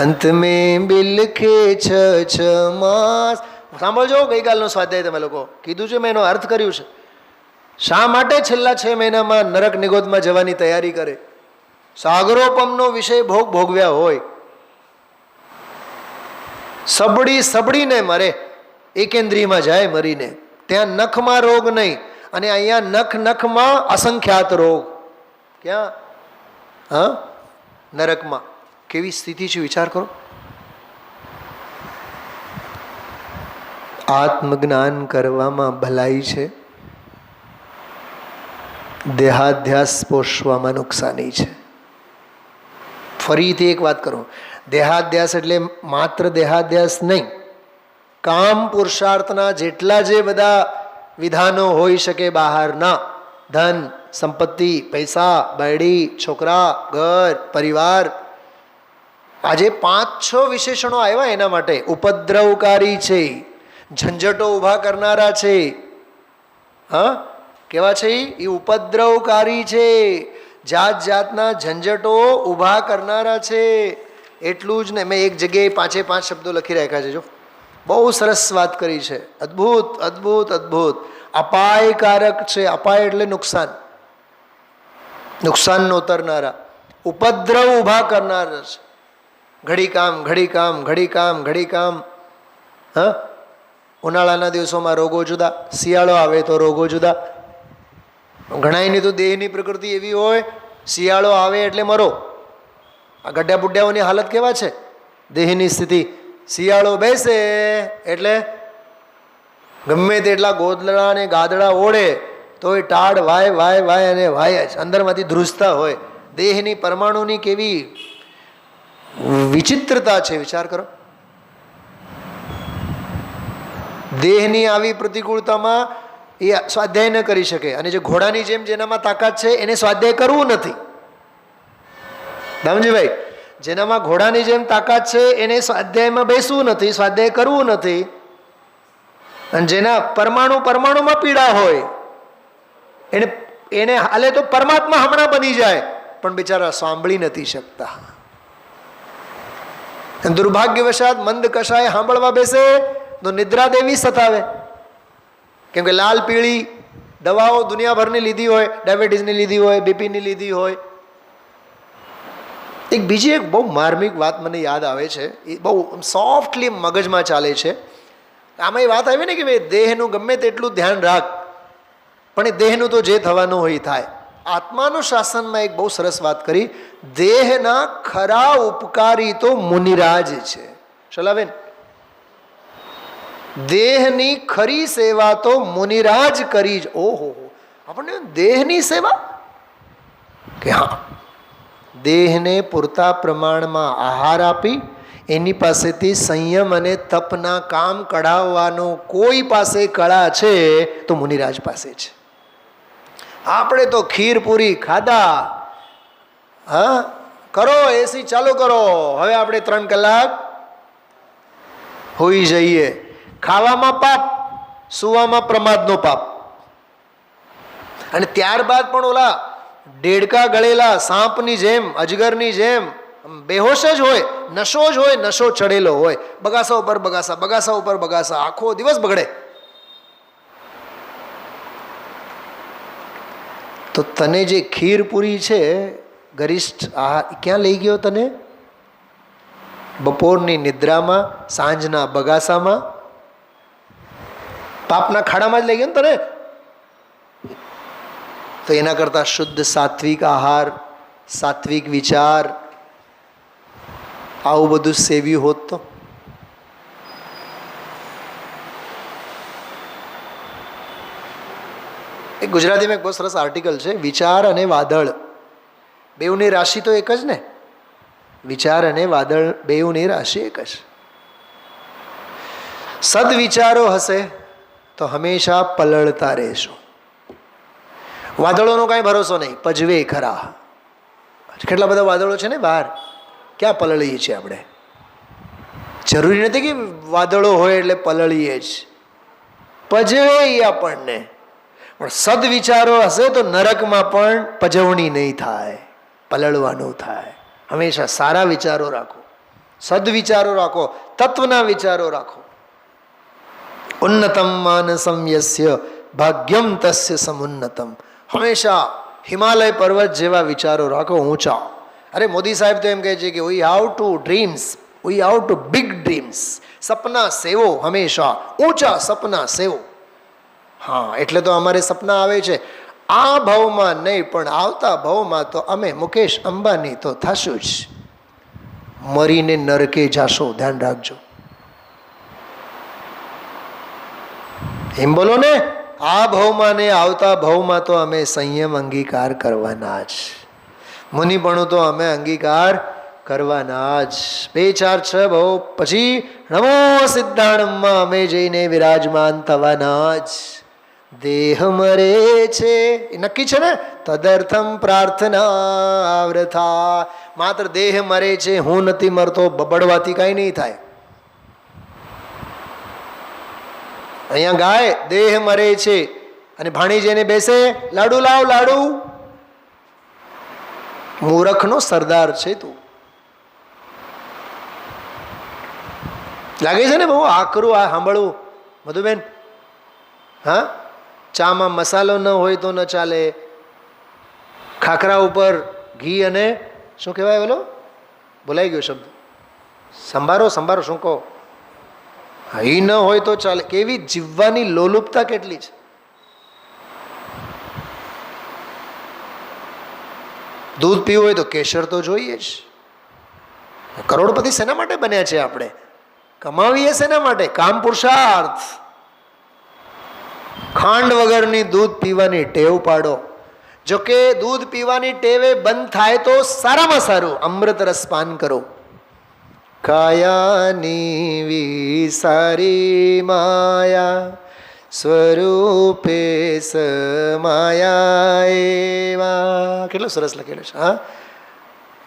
અંત મેં બિલખે છ માસ. સાંભળજો ગઈકાલનો સ્વાધ્યાય તમે લોકો કીધું છે, મેં એનો અર્થ કર્યું છે. શા માટે છેલ્લા 6 મહિનામાં નરક નિગોદમાં જવાની તૈયારી કરે? સાગરોપમનો વિષય ભોગ ભોગવ્યા હોય, સબડીને મરે, એકેન્દ્રીયમાં જાય મરીને. ત્યાં નખમાં રોગ નહીં, અને અહીંયા નખમાં અસંખ્યાત રોગ. ક્યાં? હા, નરકમાં. કેવી સ્થિતિ છે વિચાર કરો. આત્મજ્ઞાન કરવામાં ભલાઈ છે, દેહાધ્યાસ પોષવામાં નુકસાની છે. ફરીથી એક વાત કરું, દેહાધ્યાસ એટલે માત્ર દેહાધ્યાસ નહીં, કામ પુરુષાર્થના જેટલા જે બધા વિધાનો હોઈ શકે બહારના, ધન સંપત્તિ, પૈસા, બાયડી, છોકરા, ઘર, પરિવાર, આજે 5-6 વિશેષણો આવ્યા એના માટે. ઉપદ્રવકારી છે, ઝંઝટો ઊભા કરનારા છે. હા, કેવા છે એ? ઉપદ્રવકારી છે, જાત જાતના ઝંઝટો ઊભા કરનારા છે. એટલું જ ને, મેં એક જગ્યાએ 5 શબ્દો લખી રાખ્યા છે. જો બહુ સરસ વાત કરી છે, અદ્ભુત અદ્ભુત અદ્ભુત. અપાયકારક છે. અપાય એટલે નુકસાન, નુકસાન નોતરનારા. ઉપદ્રવ ઊભા કરનારા છે. ઘડી કામ ઘડી કામ ઘડી કામ ઘડી કામ. હા, ઉનાળાના દિવસોમાં રોગો જુદા, શિયાળો આવે તો રોગો જુદા. ઘણાની તો દેહની પ્રકૃતિ એવી હોય, શિયાળો આવે એટલે મરો. આ ગઢ્યા બુઢ્યાઓની હાલત કેવા છે, દેહની સ્થિતિ. શિયાળો બેસે એટલે ગમે તેટલા ગોદડા અને ગાદડા ઓળે તો એ ટાળ વાય વાય વાય અને વાય જ અંદરમાંથી ધ્રુજતા હોય. દેહની પરમાણુની કેવી વિચિત્રતા છે વિચાર કરો. દેહની આવી પ્રતિકૂળતામાં એ સ્વાધ્યાય ન કરી શકે. અને જે ઘોડાની જેમ જેનામાં તાકાત છે એને સ્વાધ્યાય કરવું નથી. દામજીભાઈ, જેનામાં ઘોડાની જેમ તાકાત છે એને સ્વાધ્યાયમાં બેસવું નથી, સ્વાધ્યાય કરવું નથી. અને જેના પરમાણુમાં પીડા હોય એને હાલે તો પરમાત્મા હમણાં બની જાય, પણ બિચારા સાંભળી નથી શકતા. દુર્ભાગ્યવશાત મંદ કશાય સાંભળવા બેસે તો નિદ્રા દેવી સતાવે. કેમ કે લાલ પીળી દવાઓ દુનિયાભરની લીધી હોય, ડાયાબિટીસની લીધી હોય, બીપીની લીધી હોય. એક બીજી એક બહુ માર્મિક વાત મને યાદ આવે છે, એ બહુ સોફ્ટલી મગજમાં ચાલે છે. આમાં એ વાત આવી ને કે ભાઈ દેહનું ગમે તેટલું ધ્યાન રાખ, પણ એ દેહનું તો જે થવાનું હોય થાય. આત્માનું શાસનમાં એક બહુ સરસ વાત કરી, દેહના ખરા ઉપકારી તો મુનિરાજ છે. ચલાવેન, દેહની ખરી સેવા તો મુનિરાજ કરી જ. ઓહો, આપણને દેહની સેવા કે હા, દેહને પૂરતા પ્રમાણમાં આહાર આપી એની પાસેથી સંયમ અને તપના કામ કઢાવવાનો કોઈ પાસે કળા છે તો મુનિરાજ પાસે છે. આપણે તો ખીર પૂરી ખાધા, હા કરો એસી ચાલુ કરો, હવે આપણે 3 કલાક હોઈ જઈએ. ખાવામાં પાપ, સુવામાં પ્રમાદનો પાપ. અને ત્યારબાદ પણ ઓલા ડેડકા ગળેલા સાંપની જેમ, અજગરની જેમ બેહોશ જ હોય, નશો જ હોય, નશો ચડેલો હોય, બગાસા ઉપર બગાસા, બગાસા ઉપર બગાસા, આખો દિવસ બગડે. તો તને જે ખીર પૂરી છે ગરિષ્ઠ આહાર ક્યાં લઈ ગયો તને? બપોરની નિદ્રામાં, સાંજના બગાસામાં, પાપના ખાડામાં જ લઈ ગયો ને તને. તો એના કરતાં શુદ્ધ સાત્વિક આહાર, સાત્વિક વિચાર, આવું બધું સેવ્યું હોત તો. એક ગુજરાતીમાં એક બહુ સરસ આર્ટિકલ છે, વિચાર અને વાદળ બેઉની રાશિ તો એક જ ને. વિચાર અને વાદળ બેઉની રાશિ એક જ. સદવિચારો હશે તો હંમેશા પલળતા રહેશો. વાદળોનો કાંઈ ભરોસો નહીં, પજવે ખરા. કેટલા બધા વાદળો છે ને બહાર, ક્યાં પલળીએ છીએ આપણે? જરૂરી નથી કે વાદળો હોય એટલે પલળીએ જ, પજવે આપણને. પણ સદવિચારો હશે તો નરકમાં પણ પજવણી નહીં થાય, પલળવાનું થાય. હંમેશા સારા વિચારો રાખો, સદવિચારો રાખો, તત્વના વિચારો રાખો. ઉન્નતમ માનસમ યસ્ય ભાગ્યમ તસ્ય સમુન્નતમ. હંમેશા હિમાલય પર્વત જેવા વિચારો રાખો, ઊંચા. અરે મોદી સાહેબ તો એમ કહે છે કે વી હાવ ટુ ડ્રીમ્સ, વી હાવ ટુ બિગ ડ્રીમ્સ. સપના સેવો, હંમેશા ઊંચા સપના સેવો. હા, એટલે તો અમારે સપના આવે છે આ ભાવમાં નહીં, પણ આવતા ભાવમાં તો અમે મુકેશ અંબાની તો થશું જ. મરીને નરકે જાશો, ધ્યાન રાખજો. એમ બોલો ને, આ ભાવમાં ને આવતા ભાવમાં તો અમે સંયમ અંગીકાર કરવાના જ. મુનિપણું તો અમે અંગીકાર કરવાના જ. 2 4 6 ભાવ પછી નમો સિદ્ધાણમાં અમે જઈને વિરાજમાન થવાના જ. દેહ મરે છે એ નક્કી છે ને, તદર્થમ પ્રાર્થના વ્રથા. માત્ર દેહ મરે છે, હું નથી મરતો, બબડવાથી કાંઈ નહીં થાય. અહીંયા ગાય દેહ મરે છે અને ભાણી જઈને બેસે, લાડુ લાવ લાડુ. મૂરખનો સરદાર છે તું. લાગે છે ને બહુ આકરું આ સાંભળવું મધુબેન? હા, ચામાં મસાલો ન હોય તો ન ચાલે, ખાખરા ઉપર ઘી અને શું કહેવાય બોલો, ભૂલાઈ ગયો શબ્દ, સંભારો, સંભારો શું કહો, હા એ ન હોય તો ચાલે. કેવી જીવવાની લોલુપતા કેટલી છે. દૂધ પીવું હોય તો કેસર તો જોઈએ જ. કરોડપતિ શેના માટે બન્યા છે આપણે? કમાવીએ શેના માટે? કામ પુરુષાર્થ. ખાંડ વગરની દૂધ પીવાની ટેવ પાડો. જોકે દૂધ પીવાની ટેવે બંધ થાય તો સારામાં સારું અમૃત રસ પાન કરો. કાયાની વિસારી માયા સ્વરૂપે સમાયા એવા. કેટલું સરસ લખેલું છે. હા,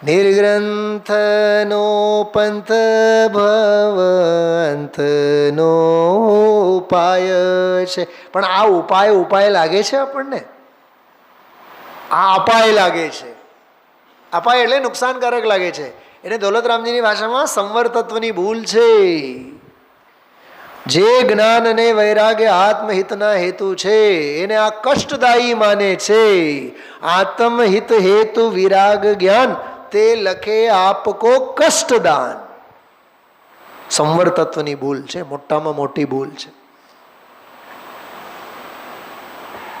નિર્ગ્રંથનો પંથ ભવંતનો ઉપાય છે. પણ આ ઉપાય લાગે છે આપણને? આ અપાય લાગે છે. અપાય એટલે નુકસાનકારક લાગે છે. એને દોલતરામજીની ભાષામાં સંવર તત્વની ભૂલ છે. જે જ્ઞાન અને વૈરાગ્ય આત્મહિતના હેતુ છે એને આ કષ્ટદાયી માને છે. આત્મહિત હેતુ વિરાગ જ્ઞાન તે લખે આપકો કષ્ટદાન. સંવર તત્વની ભૂલ છે, મોટામાં મોટી ભૂલ છે.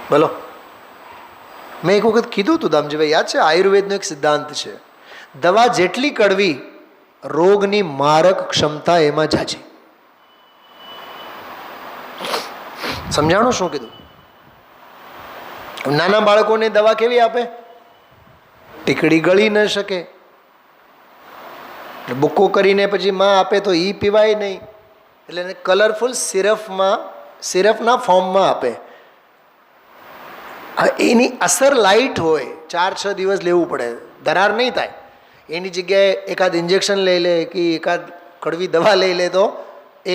બોલો, મેં એક વખત કીધું હતું દામજીભાઈ, યાદ છે? આયુર્વેદનો એક સિદ્ધાંત છે, દવા જેટલી કડવી રોગની મારક ક્ષમતા એમાં જાજી. સમજાણું શું કીધું? નાના બાળકોને દવા કેવી આપે? ટીકડી ગળી ન શકે, બુક્કો કરીને પછી માં આપે તો એ પીવાય નહીં, એટલે એને કલરફુલ સિરપના ફોર્મમાં આપે. એની અસર લાઇટ હોય, 4-6 દિવસ લેવું પડે, દરાર નહીં થાય. એની જગ્યાએ એકાદ ઇન્જેક્શન લઈ લે કે એકાદ કડવી દવા લઈ લે તો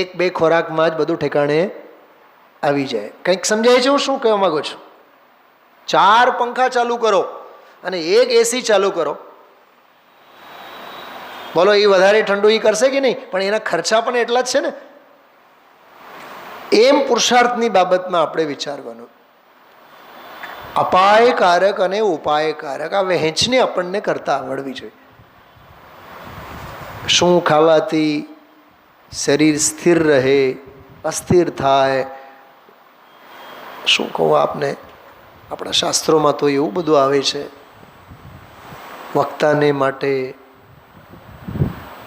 1-2 ખોરાકમાં જ બધું ઠેકાણે આવી જાય. કંઈક સમજાય છે હું શું કહેવા માગું છું? 4 પંખા ચાલુ કરો અને 1 એસી ચાલુ કરો, બોલો એ વધારે ઠંડુ એ કરશે કે નહીં? પણ એના ખર્ચા પણ એટલા જ છે ને. એમ પુરુષાર્થની બાબતમાં આપણે વિચારવાનું. અપાયકારક અને ઉપાયકારક આ વહેંચણી આપણને કરતા આવડવી જોઈએ. શું ખાવાથી શરીર સ્થિર રહે, અસ્થિર થાય? શું કહું આપને, આપણા શાસ્ત્રોમાં તો એવું બધું આવે છે. વક્તાને માટે,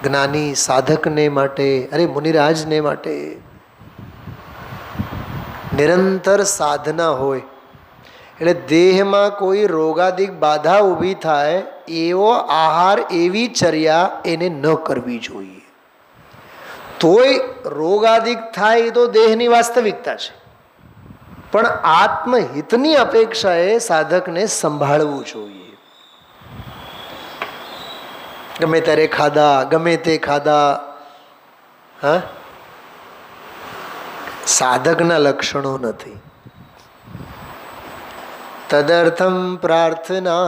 જ્ઞાની સાધકને માટે, અરે મુનિરાજને માટે નિરંતર સાધના હોય. એટલે દેહમાં કોઈ રોગાદિક બાધા ઊભી થાય એવો આહાર, એવી ચર્યા એને ન કરવી જોઈએ. તોય રોગાદિક થાય એ તો દેહની વાસ્તવિકતા છે, પણ આત્મહિતની અપેક્ષાએ સાધકને સંભાળવું જોઈએ. ગમે ત્યારે ખાધા, ગમે તે ખાધા, હા, સાધકના લક્ષણો નથી. તદર્થમ પ્રાર્થના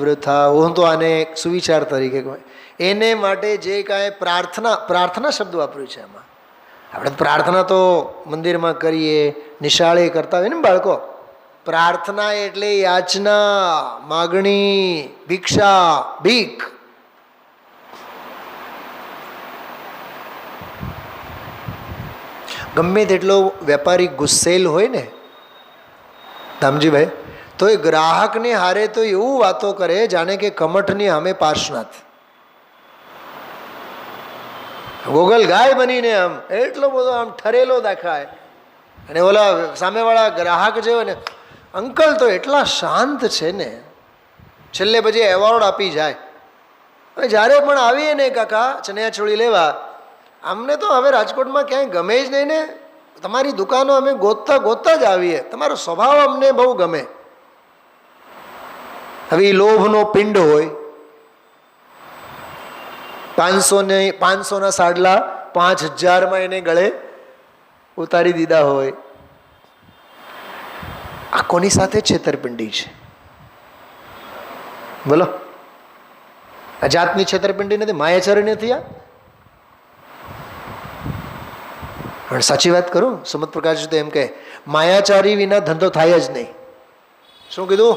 વૃથા. હું તો આને એક સુવિચાર તરીકે કહું. એને માટે જે કાંઈ પ્રાર્થના શબ્દ વાપર્યું છે એમાં, આપણે પ્રાર્થના તો મંદિરમાં કરીએ, નિશાળે કરતા હોય ને બાળકો. પ્રાર્થના એટલે યાચના, માગણી, ભિક્ષા, ભીખ. ગમે તેટલો વેપારી ગુસ્સેલ હોય ને ધામજીભાઈ, તો એ ગ્રાહકને હારે તો એવું વાતો કરે જાણે કે કમઠની સામે પાર્શનાથ. ગોગલ ગાય બનીને આમ એટલો બધો આમ ઠરેલો દેખાય, અને ઓલા સામેવાળા ગ્રાહક જે હોય ને, અંકલ તો એટલા શાંત છે ને, છેલ્લે પછી એવોર્ડ આપી જાય. હવે જ્યારે પણ આવીએ ને કાકા ચણિયાચોળી લેવા, અમને તો હવે રાજકોટમાં ક્યાંય ગમે જ નહીં ને, તમારી દુકાનો અમે ગોતતા જ આવીએ, તમારો સ્વભાવ અમને બહુ ગમે. હવે એ લોભનો પિંડ હોય, 500ના સાડલા 5000માં એને ગળે ઉતારી દીધા હોય. આ કોની સાથે છેતરપિંડી છે? બોલો, આ જાતની છેતરપિંડી નથી, માયાચારી નથી. આ પણ સાચી વાત કરું, સુમત પ્રકાશજી તો એમ કહે, માયાચારી વિના ધંધો થાય જ નહીં. શું કીધું?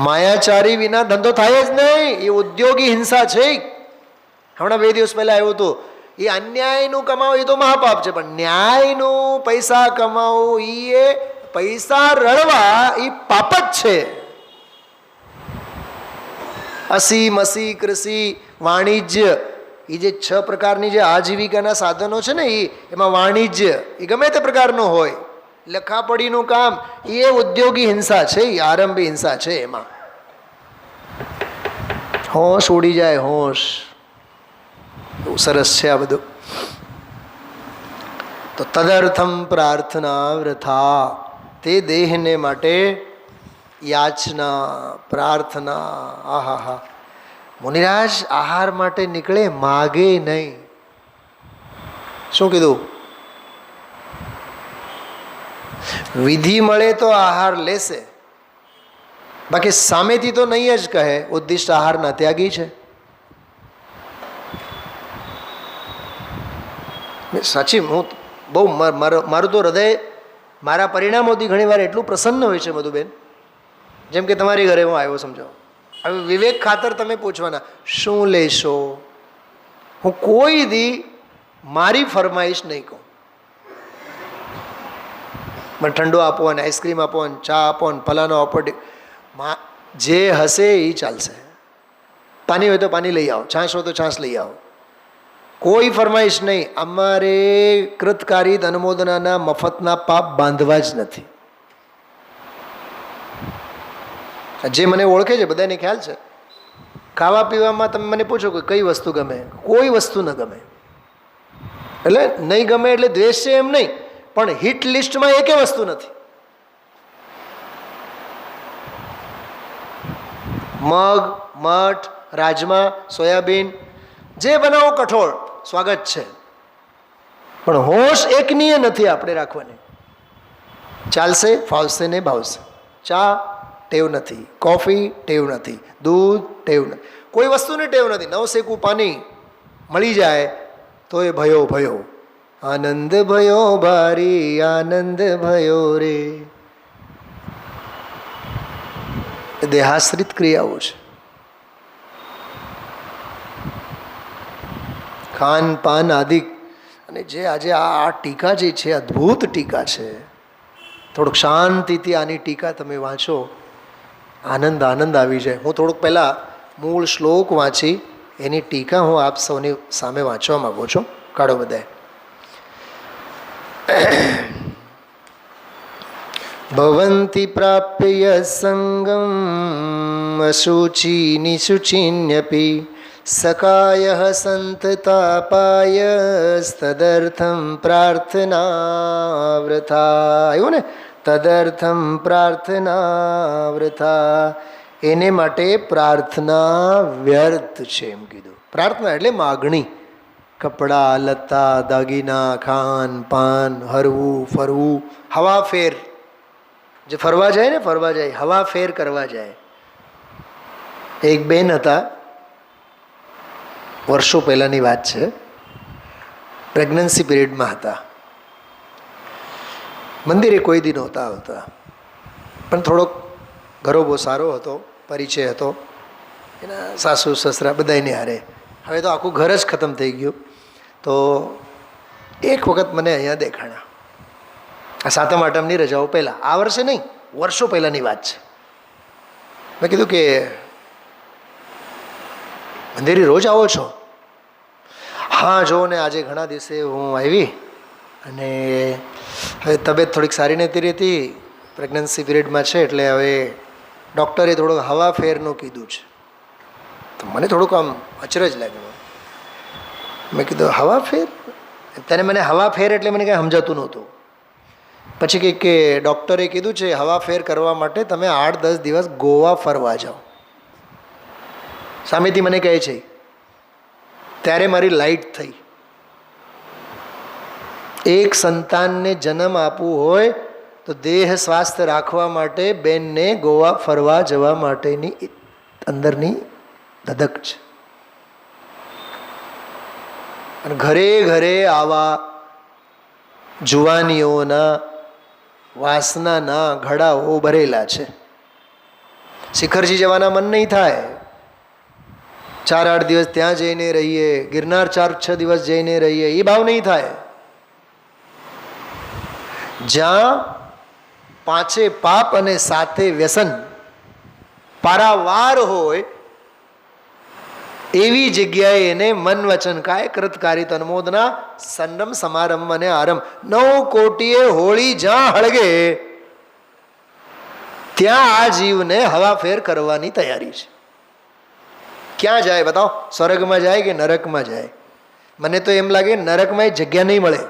માયાચારી વિના ધંધો થાય જ નહીં. એ ઉદ્યોગી હિંસા છે. હમણાં 2 દિવસ પહેલા આવ્યું હતું, એ અન્યાયનું કમાવું એ તો મહાપાપ છે, પણ ન્યાયનું પૈસા કમાવું, એ પૈસા રળવા એ પાપ જ છે. અસી કૃષિ વાણિજ્ય, એ જે 6 પ્રકારની જે આજીવિકાના સાધનો છે ને, એમાં વાણિજ્ય એ ગમે તે પ્રકારનો હોય, લખાપડીનું કામ, એ ઉદ્યોગી હિંસા છે, એ આરંભી હિંસા છે. એમાં હોશ ઉડી જાય, હોશ. બહુ સરસ છે આ બધું. તો તદર્થમ પ્રાર્થના વૃથા, તે દેહને માટે યાચના, પ્રાર્થના, આહા હા. મુનિરાજ આહાર માટે નીકળે, માગે નહીં. શું કીધું? વિધિ મળે તો આહાર લેશે, બાકી સામેથી તો નહીં જ કહે ઉદ્દિષ્ટ આહારના ત્યાગી છે. સાચી, હું બહુ મારું તો હૃદય મારા પરિણામોથી ઘણી વાર એટલું પ્રસન્ન હોય છે મધુબેન, જેમ કે તમારી ઘરે હું આવ્યો, સમજાવો. હવે વિવેક ખાતર તમે પૂછવાના શું લેશો, હું કોઈ દી મારી ફરમાઈશ નહીં કહું. મને ઠંડો આપો અને આઈસ્ક્રીમ આપો અને ચા આપો અને ફલાનો આપો, જે હશે એ ચાલશે. પાણી હોય તો પાણી લઈ આવો, છાશ હોય તો છાશ લઈ આવો, કોઈ ફરમાઈશ નહીં. અમારે કૃતકારિત અનુમોદનાના મફતના પાપ બાંધવા જ નથી. જે મને ઓળખે છે બધાને ખ્યાલ છે. ખાવા પીવામાં તમે મને પૂછો કે કઈ વસ્તુ ગમે, કોઈ વસ્તુ ન ગમે. એટલે નહીં ગમે એટલે દ્વેષ છે એમ નહીં, પણ હિટ લિસ્ટમાં એકે વસ્તુ નથી. મગ, મઠ, રાજમા, સોયાબીન, જે બનાવો કઠોળ સ્વાગત છે, પણ હોશ એકનીય નથી આપણે રાખવાની. ચાલશે, ફાવશે ને ભાવશે. ચા ટેવ નથી, કોફી ટેવ નથી, દૂધ ટેવ નથી, કોઈ વસ્તુની ટેવ નથી. નવશેકું પાણી મળી જાય તો એ ભયો ભયો, આનંદ ભયો ભારી, આનંદ ભયો રે. દેહાશ્રિત ક્રિયાઓ છે. ખાન પાન આદિ. અને જે આજે આ ટીકા જે છે, અદ્ભુત ટીકા છે. થોડુંક શાંતિથી આની ટીકા તમે વાંચો, આનંદ આનંદ આવી જાય. હું થોડુંક પહેલાં મૂળ શ્લોક વાંચી એની ટીકા હું આપ સૌની સામે વાંચવા માગું છું. કાઢો બધાએ. ભવંતિ પ્રાપ્ય સંગમ અશુચિ નિશુચિન્યપી સકાય સંતતાપાય તદર્થમ પ્રાર્થના વૃથા. આવ્યું ને? તદર્થમ પ્રાર્થના વૃથા. એને માટે પ્રાર્થના વ્યર્થ છે એમ કીધું. પ્રાર્થના એટલે માગણી. કપડાં, લત્તા, દાગીના, ખાન પાન, હરવું ફરવું, હવા ફેર. જે ફરવા જાય ને, ફરવા જાય, હવા ફેર કરવા જાય. એક બેન હતા, વર્ષો પહેલાંની વાત છે, પ્રેગ્નન્સી પીરિયડમાં હતા. મંદિરે કોઈ દી નહોતા આવતા, પણ થોડોક ઘરો બહુ સારો હતો, પરિચય હતો એના સાસુ સસરા બધાને હારે. હવે તો આખું ઘર જ ખતમ થઈ ગયું. તો એક વખત મને અહીંયા દેખાણા, આ સાતમ આઠમની રજાઓ પહેલાં, આ વર્ષે નહીં, વર્ષો પહેલાંની વાત છે. મેં કીધું કે મંદિરે રોજ આવો છો? હા જો ને, આજે ઘણા દિવસે હું આવી અને હવે તબિયત થોડીક સારી નથી રહેતી, પ્રેગ્નન્સી પીરિયડમાં છે, એટલે હવે ડૉક્ટરે થોડુંક હવા ફેરનું કીધું છે. તો મને થોડુંક આમ અચરજ લાગ્યું. મેં કીધું હવા ફેર? ત્યારે મને હવા ફેર એટલે મને કાંઈ સમજાતું નહોતું. પછી કંઈક કે ડૉક્ટરે કીધું છે હવા ફેર કરવા માટે તમે 8-10 દિવસ ગોવા ફરવા જાઓ. સામેથી મને કહે છે. ત્યારે મારી લાઈટ થઈ. એક સંતાનને જન્મ આપવું હોય તો દેહ સ્વાસ્થ્ય રાખવા માટે બેનને ગોવા ફરવા જવા માટેની અંદરની ધધક છે. અને ઘરે ઘરે આવા જુવાનીઓના વાસનાના ઘડાઓ ભરેલા છે. શિખરજી જવાના મન નહીં થાય. 4-8 દિવસ ત્યાં જઈને રહીએ, ગિરનાર 4-6 દિવસ જઈને રહીએ, એ ભાવ નહીં થાય. જ્યાં 5 પાપ અને 7 વ્યસન પારાવાર હોય એવી જગ્યાએ એને મન વચન કાય કૃતકારિત અનુમોદના સંરમ સમારંભ અને આરંભ. 9 કોટીએ હોળી જ્યાં હળગે ત્યાં આ જીવને હવાફેર કરવાની તૈયારી છે. ક્યાં જાય બતાવો? સ્વર્ગમાં જાય કે નરકમાં જાય? મને તો એમ લાગે નરકમાં જગ્યા નહીં મળે.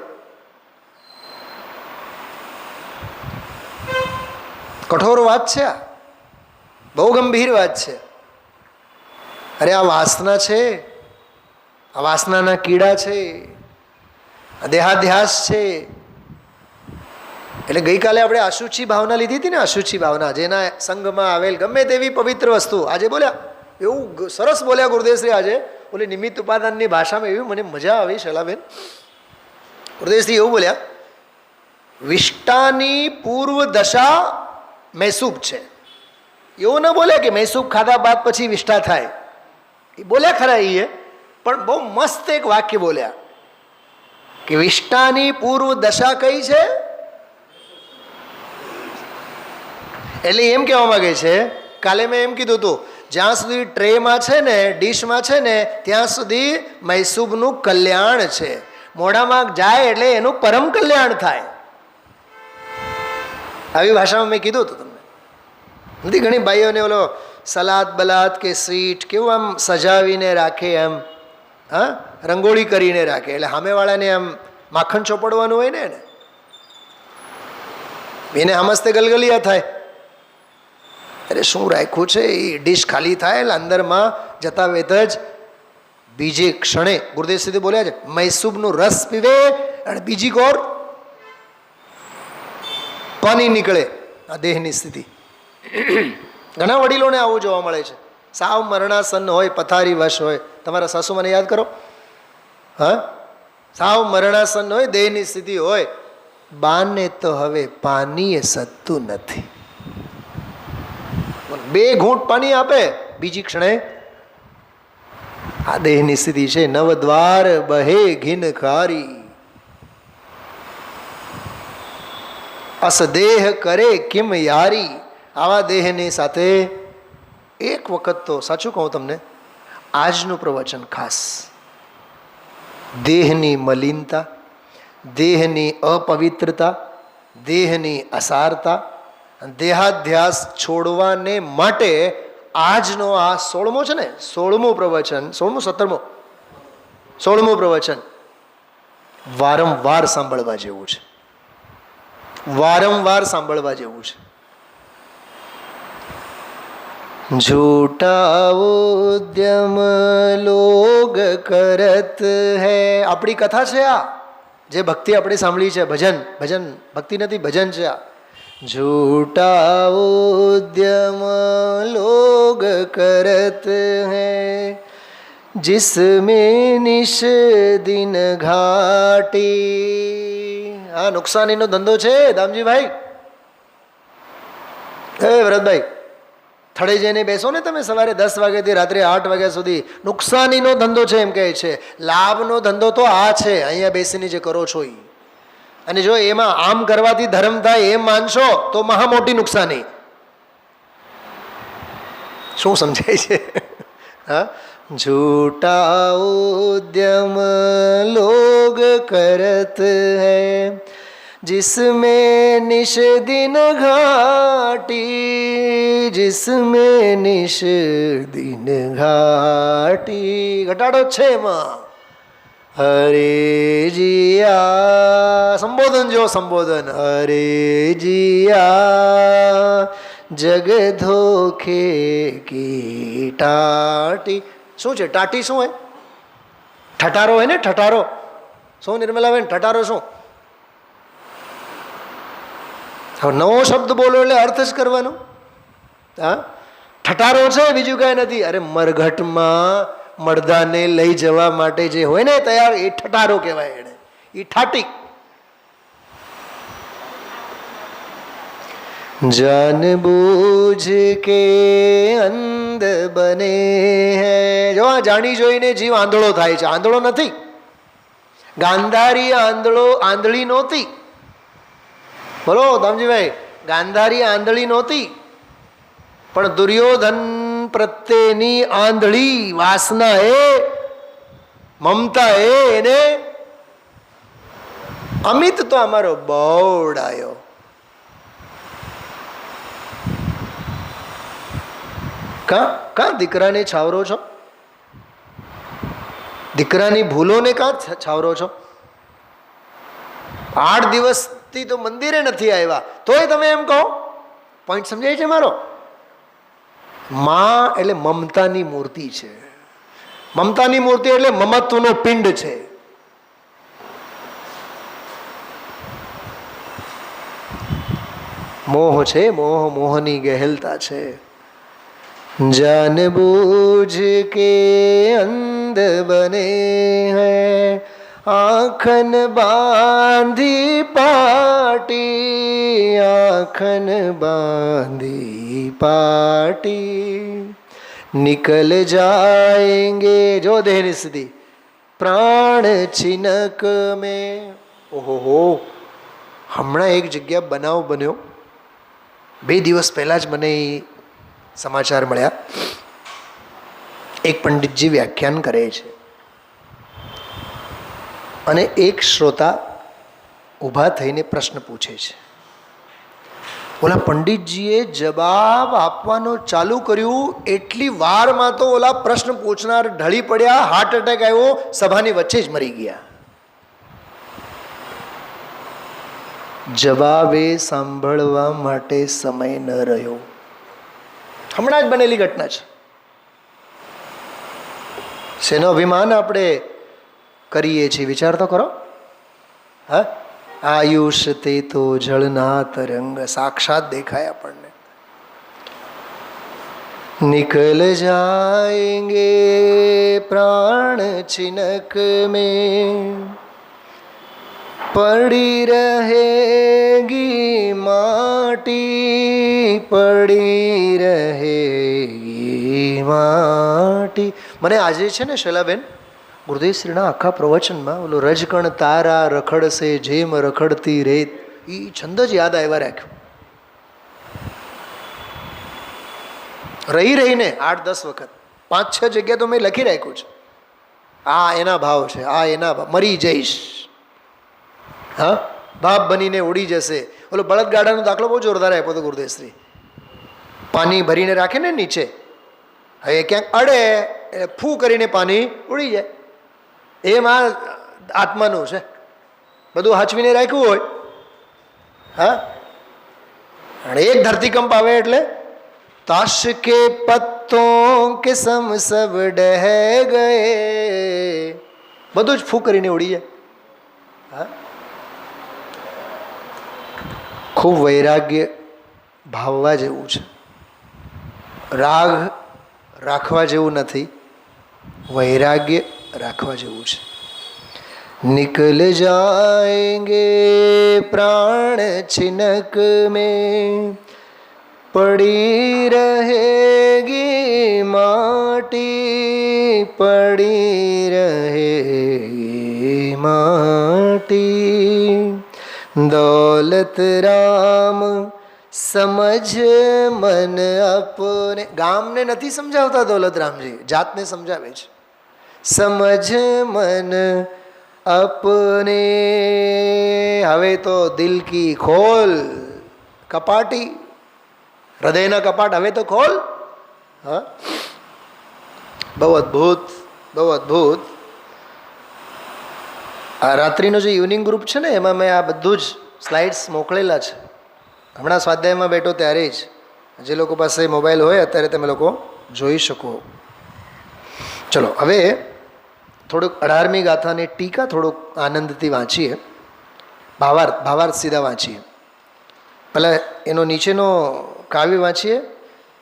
કઠોર વાત છે આ. બહુ ગંભીર વાત છે. અરે આ વાસના છે, આ વાસનાના કીડા છે, આ દેહાધ્યાસ છે. એટલે ગઈકાલે આપણે અશુચિ ભાવના લીધી હતી ને, અશુચિ ભાવના, જેના સંગમાં આવેલ ગમે તેવી પવિત્ર વસ્તુ. આજે બોલ્યા એવું સરસ બોલ્યા ગુરુદેવશ્રી, આજે બોલી નિમિત્ત ઉપાદાનની ભાષામાં એવી મને મજા આવી. શૈલાબેન ગુરુદેવશ્રી એવું બોલ્યા, વિષ્ટાની પૂર્વ દશા મૈસૂબ છે. એવું ન બોલે કે મૈસૂબ ખાધા બાદ પછી વિષ્ટા થાય, એ બોલ્યા ખરા એ, પણ બહુ મસ્ત એક વાક્ય બોલ્યા કે વિષ્ટાની પૂર્વ દશા કઈ છે. એટલે એમ કહેવા માંગે છે, કાલે મેં એમ કીધું હતું, જ્યાં સુધી ટ્રેમાં છે ને, ડીશમાં છે ને, ત્યાં સુધી મૈસૂબનું કલ્યાણ છે. મોઢામાં જાય એટલે એનું પરમ કલ્યાણ થાય. આવી ભાષામાં મેં કીધું હતું તમને. નથી ઘણી ભાઈઓને ઓલો સલાદ બલાદ કે સ્વીટ કેવું આમ સજાવીને રાખે, એમ હા રંગોળી કરીને રાખે, એટલે સામેવાળાને આમ માખણ ચોપડવાનું હોય ને એને હમસ્તે ગલગલિયા થાય. અરે શું રાખ્યું છે, એ ડીશ ખાલી થાય એટલે અંદરમાં જતા વેત જ બીજે ક્ષણે ગુરુદેવ સુધી બોલ્યા છે, મૈસૂબનું રસ પીવે અને બીજી કોર પાણી નીકળે. આ દેહની સ્થિતિ ઘણા વડીલોને આવું જોવા મળે છે. સાવ મરણાસન્ન હોય, પથારી વશ હોય. તમારા સાસુ મને યાદ કરો, હા સાવ મરણાસન્ન હોય, દેહની સ્થિતિ હોય, બાને તો હવે પાણી સદતું નથી. 2 ઘૂંટ પાણી આપે, બીજી ક્ષણે આ દેહની સ્થિતિ છે. નવદ્વાર બહે ઘીન ખારી, અસદેહ કરે કિમ યારી. આવા દેહની સાથે એક વખત તો સાચું કહું તમને, આજનું પ્રવચન ખાસ દેહની મલિનતા, દેહની અપવિત્રતા, દેહની અસારતા, દેહાધ્યાસ છોડવાને માટે આજનો આ 16મો છે ને, 16મું પ્રવચન, 16મું 17મું પ્રવચન વારંવાર સાંભળવા જેવું છે. વારંવાર સાંભળવા જેવું છે. झूठा उद्यम लोग करत है. આપણી કથા છે આ, જે ભક્તિ આપણે સાંભળી છે, ભજન ભક્તિ નથી, ભજન છે આ. झूठा उद्यम लोग करत है, जिसमें निश दिन घाटी. હા નુકસાનીનો ધંધો છે દામજીભાઈ. હે ભરતભાઈ, થડે જઈને બેસો ને તમે સવારે 10 વાગ્યાથી રાત્રે 8 વાગ્યા સુધી. નુકસાનીનો ધંધો છે એમ કહે છે. લાભનો ધંધો તો આ છે, અહીંયા બેસીને જે કરો છો એ. અને જો એમાં આમ કરવાથી ધર્મ થાય એમ માનશો તો મહા મોટી નુકસાની. શું સમજાય છે? હા, झूठा उद्यम लोग करत है, जिसमें निश दिन घाटी, जिसमें निश दिन घाटी. ઘટાડો છે એમાં. હરે જીયા, સંબોધન જો સંબોધન. હરે જીયા જગ ધોખે કી ટાટી. શું છે ટાટી? શું હોય? ઠઠારો હોય ને, ઠઠારો. શું નિર્મલાબેન, ઠઠારો શું? હવે નવો શબ્દ બોલો એટલે અર્થ જ કરવાનો. હા, ઠઠારો છે, બીજું કાંઈ નથી. અરે મરઘટમાં મરદાને લઈ જવા માટે જે હોય ને તૈયાર, એ ઠઠારો કહેવાય. એને એ ઠાટી. જાન બૂझ કે અંધ બને હૈ. જો આ જાણી જોઈને જીવ આંધળો થાય છે. આંધળો નથી, ગાંધારી આંધળી નહોતી. બોલો દામજીભાઈ, ગાંધારી આંધળી નહોતી, પણ દુર્યોધન પ્રત્યેની આંધળી વાસના એ, મમતા એને અમિત તો અમારો બહુડાયો. કાં દીકરાને છાવરો છો? દીકરાની ભૂલોને કાં છાવરો છો? 8 દિવસથી તો મંદિરે નથી આવ્યા, તોય તમે એમ કહો. પોઈન્ટ સમજાય છે મારો? માં એટલે મમતાની મૂર્તિ છે. મમતાની મૂર્તિ એટલે મમત્વનો પિંડ છે. મોહ છે, મોહ મોહની ગહેલતા છે. જાન બૂझ કે અંધ બને હૈ આંખન બાંધી પાટી, આંખન બાંધી પાટી, નિકલ જાએંગે જો દેહની સ્થિતિ પ્રાણ છિનક મેં. ઓહો, હમણાં એક જગ્યા બનાવ બન્યો, 2 દિવસ પહેલાં જ મને સમાચાર મળ્યા. એક પંડિતજી વ્યાખ્યાન કરે છે અને એક શ્રોતા ઊભા થઈને પ્રશ્ન પૂછે છે. ઓલા પંડિતજીએ જવાબ આપવાનો ચાલુ કર્યું, એટલી વારમાં તો ઓલા પ્રશ્ન પૂછનાર ઢળી પડ્યા, હાર્ટ એટેક આવ્યો, સભાની વચ્ચે જ મરી ગયા. જવાબે સાંભળવા માટે સમય ન રહ્યો. હમણાં જ બનેલી ઘટના છે. શેનો અભિમાન આપણે કરીએ છીએ વિચાર તો કરો. હા, આયુષ તે તો જળના તરંગ, સાક્ષાત દેખાય આપણને. નિકલ જાએંગે પ્રાણ છિનક મેં, પડી રહેગી માટી, પડી રહેગી માટી. મને આજે છે ને શૈલાબેન, ગુરુદેવશ્રીના આખા પ્રવચનમાં ઓલો રજકણ તારા રખડશે જેમ રખડતી રેત, એ છંદ જ યાદ આવ્યા રાખ્યો. રહીને 8-10 વખત 5-6 જગ્યા તો મેં લખી રાખ્યું છે. આ એના ભાવ છે, આ એના ભાવ. મરી જઈશ, હા, ભાપ બનીને ઉડી જશે. ઓલો બળદગાડાનો દાખલો બહુ જોરદાર આપ્યો હતો ગુરુદેવશ્રી. પાણી ભરીને રાખે ને નીચે, હવે ક્યાંક અડે એટલે ફૂ કરીને પાણી ઉડી જાય. એમાં આત્માનું છે, બધું હાચવીને રાખ્યું હોય. હા, અને એક ધરતીકંપ આવે એટલે તાશ કે પત્તોં કે સમ સબ ડહ ગયે, બધું જ ફૂ કરીને ઉડી જાય. હા, ખૂબ વૈરાગ્ય ભાવવા જેવું છે. રાગ રાખવા જેવું નથી, વૈરાગ્ય રાખવા જેવું છે. નિકલ જાએંગે પ્રાણ છિનક મેં, પડી રહેગી માટી, પડી રહેગી માટી. દौलत राम समझ मन अपने. ગામને નથી સમજાવતા દौलत રામજી, જાતને સમજાવે છે. સમજ મન अपने. હવે તો દિલ કી ખોલ કપાટી, હૃદયના કપાટ હવે તો ખોલ. હા, બહુ અદ્ભુત, બહુ અદ્ભુત. આ રાત્રિનો જે ઇવનિંગ ગ્રુપ છે ને, એમાં મેં આ બધું જ સ્લાઇડ્સ મોકલેલા છે. હમણાં સ્વાધ્યાયમાં બેઠો ત્યારે જ. જે લોકો પાસે મોબાઈલ હોય અત્યારે તમે લોકો જોઈ શકો. ચલો, હવે થોડુંક 18મી ગાથાની ટીકા થોડુંક આનંદથી વાંચીએ. ભાવાર્થ સીધા વાંચીએ. પહેલાં એનો નીચેનો કાવ્ય વાંચીએ.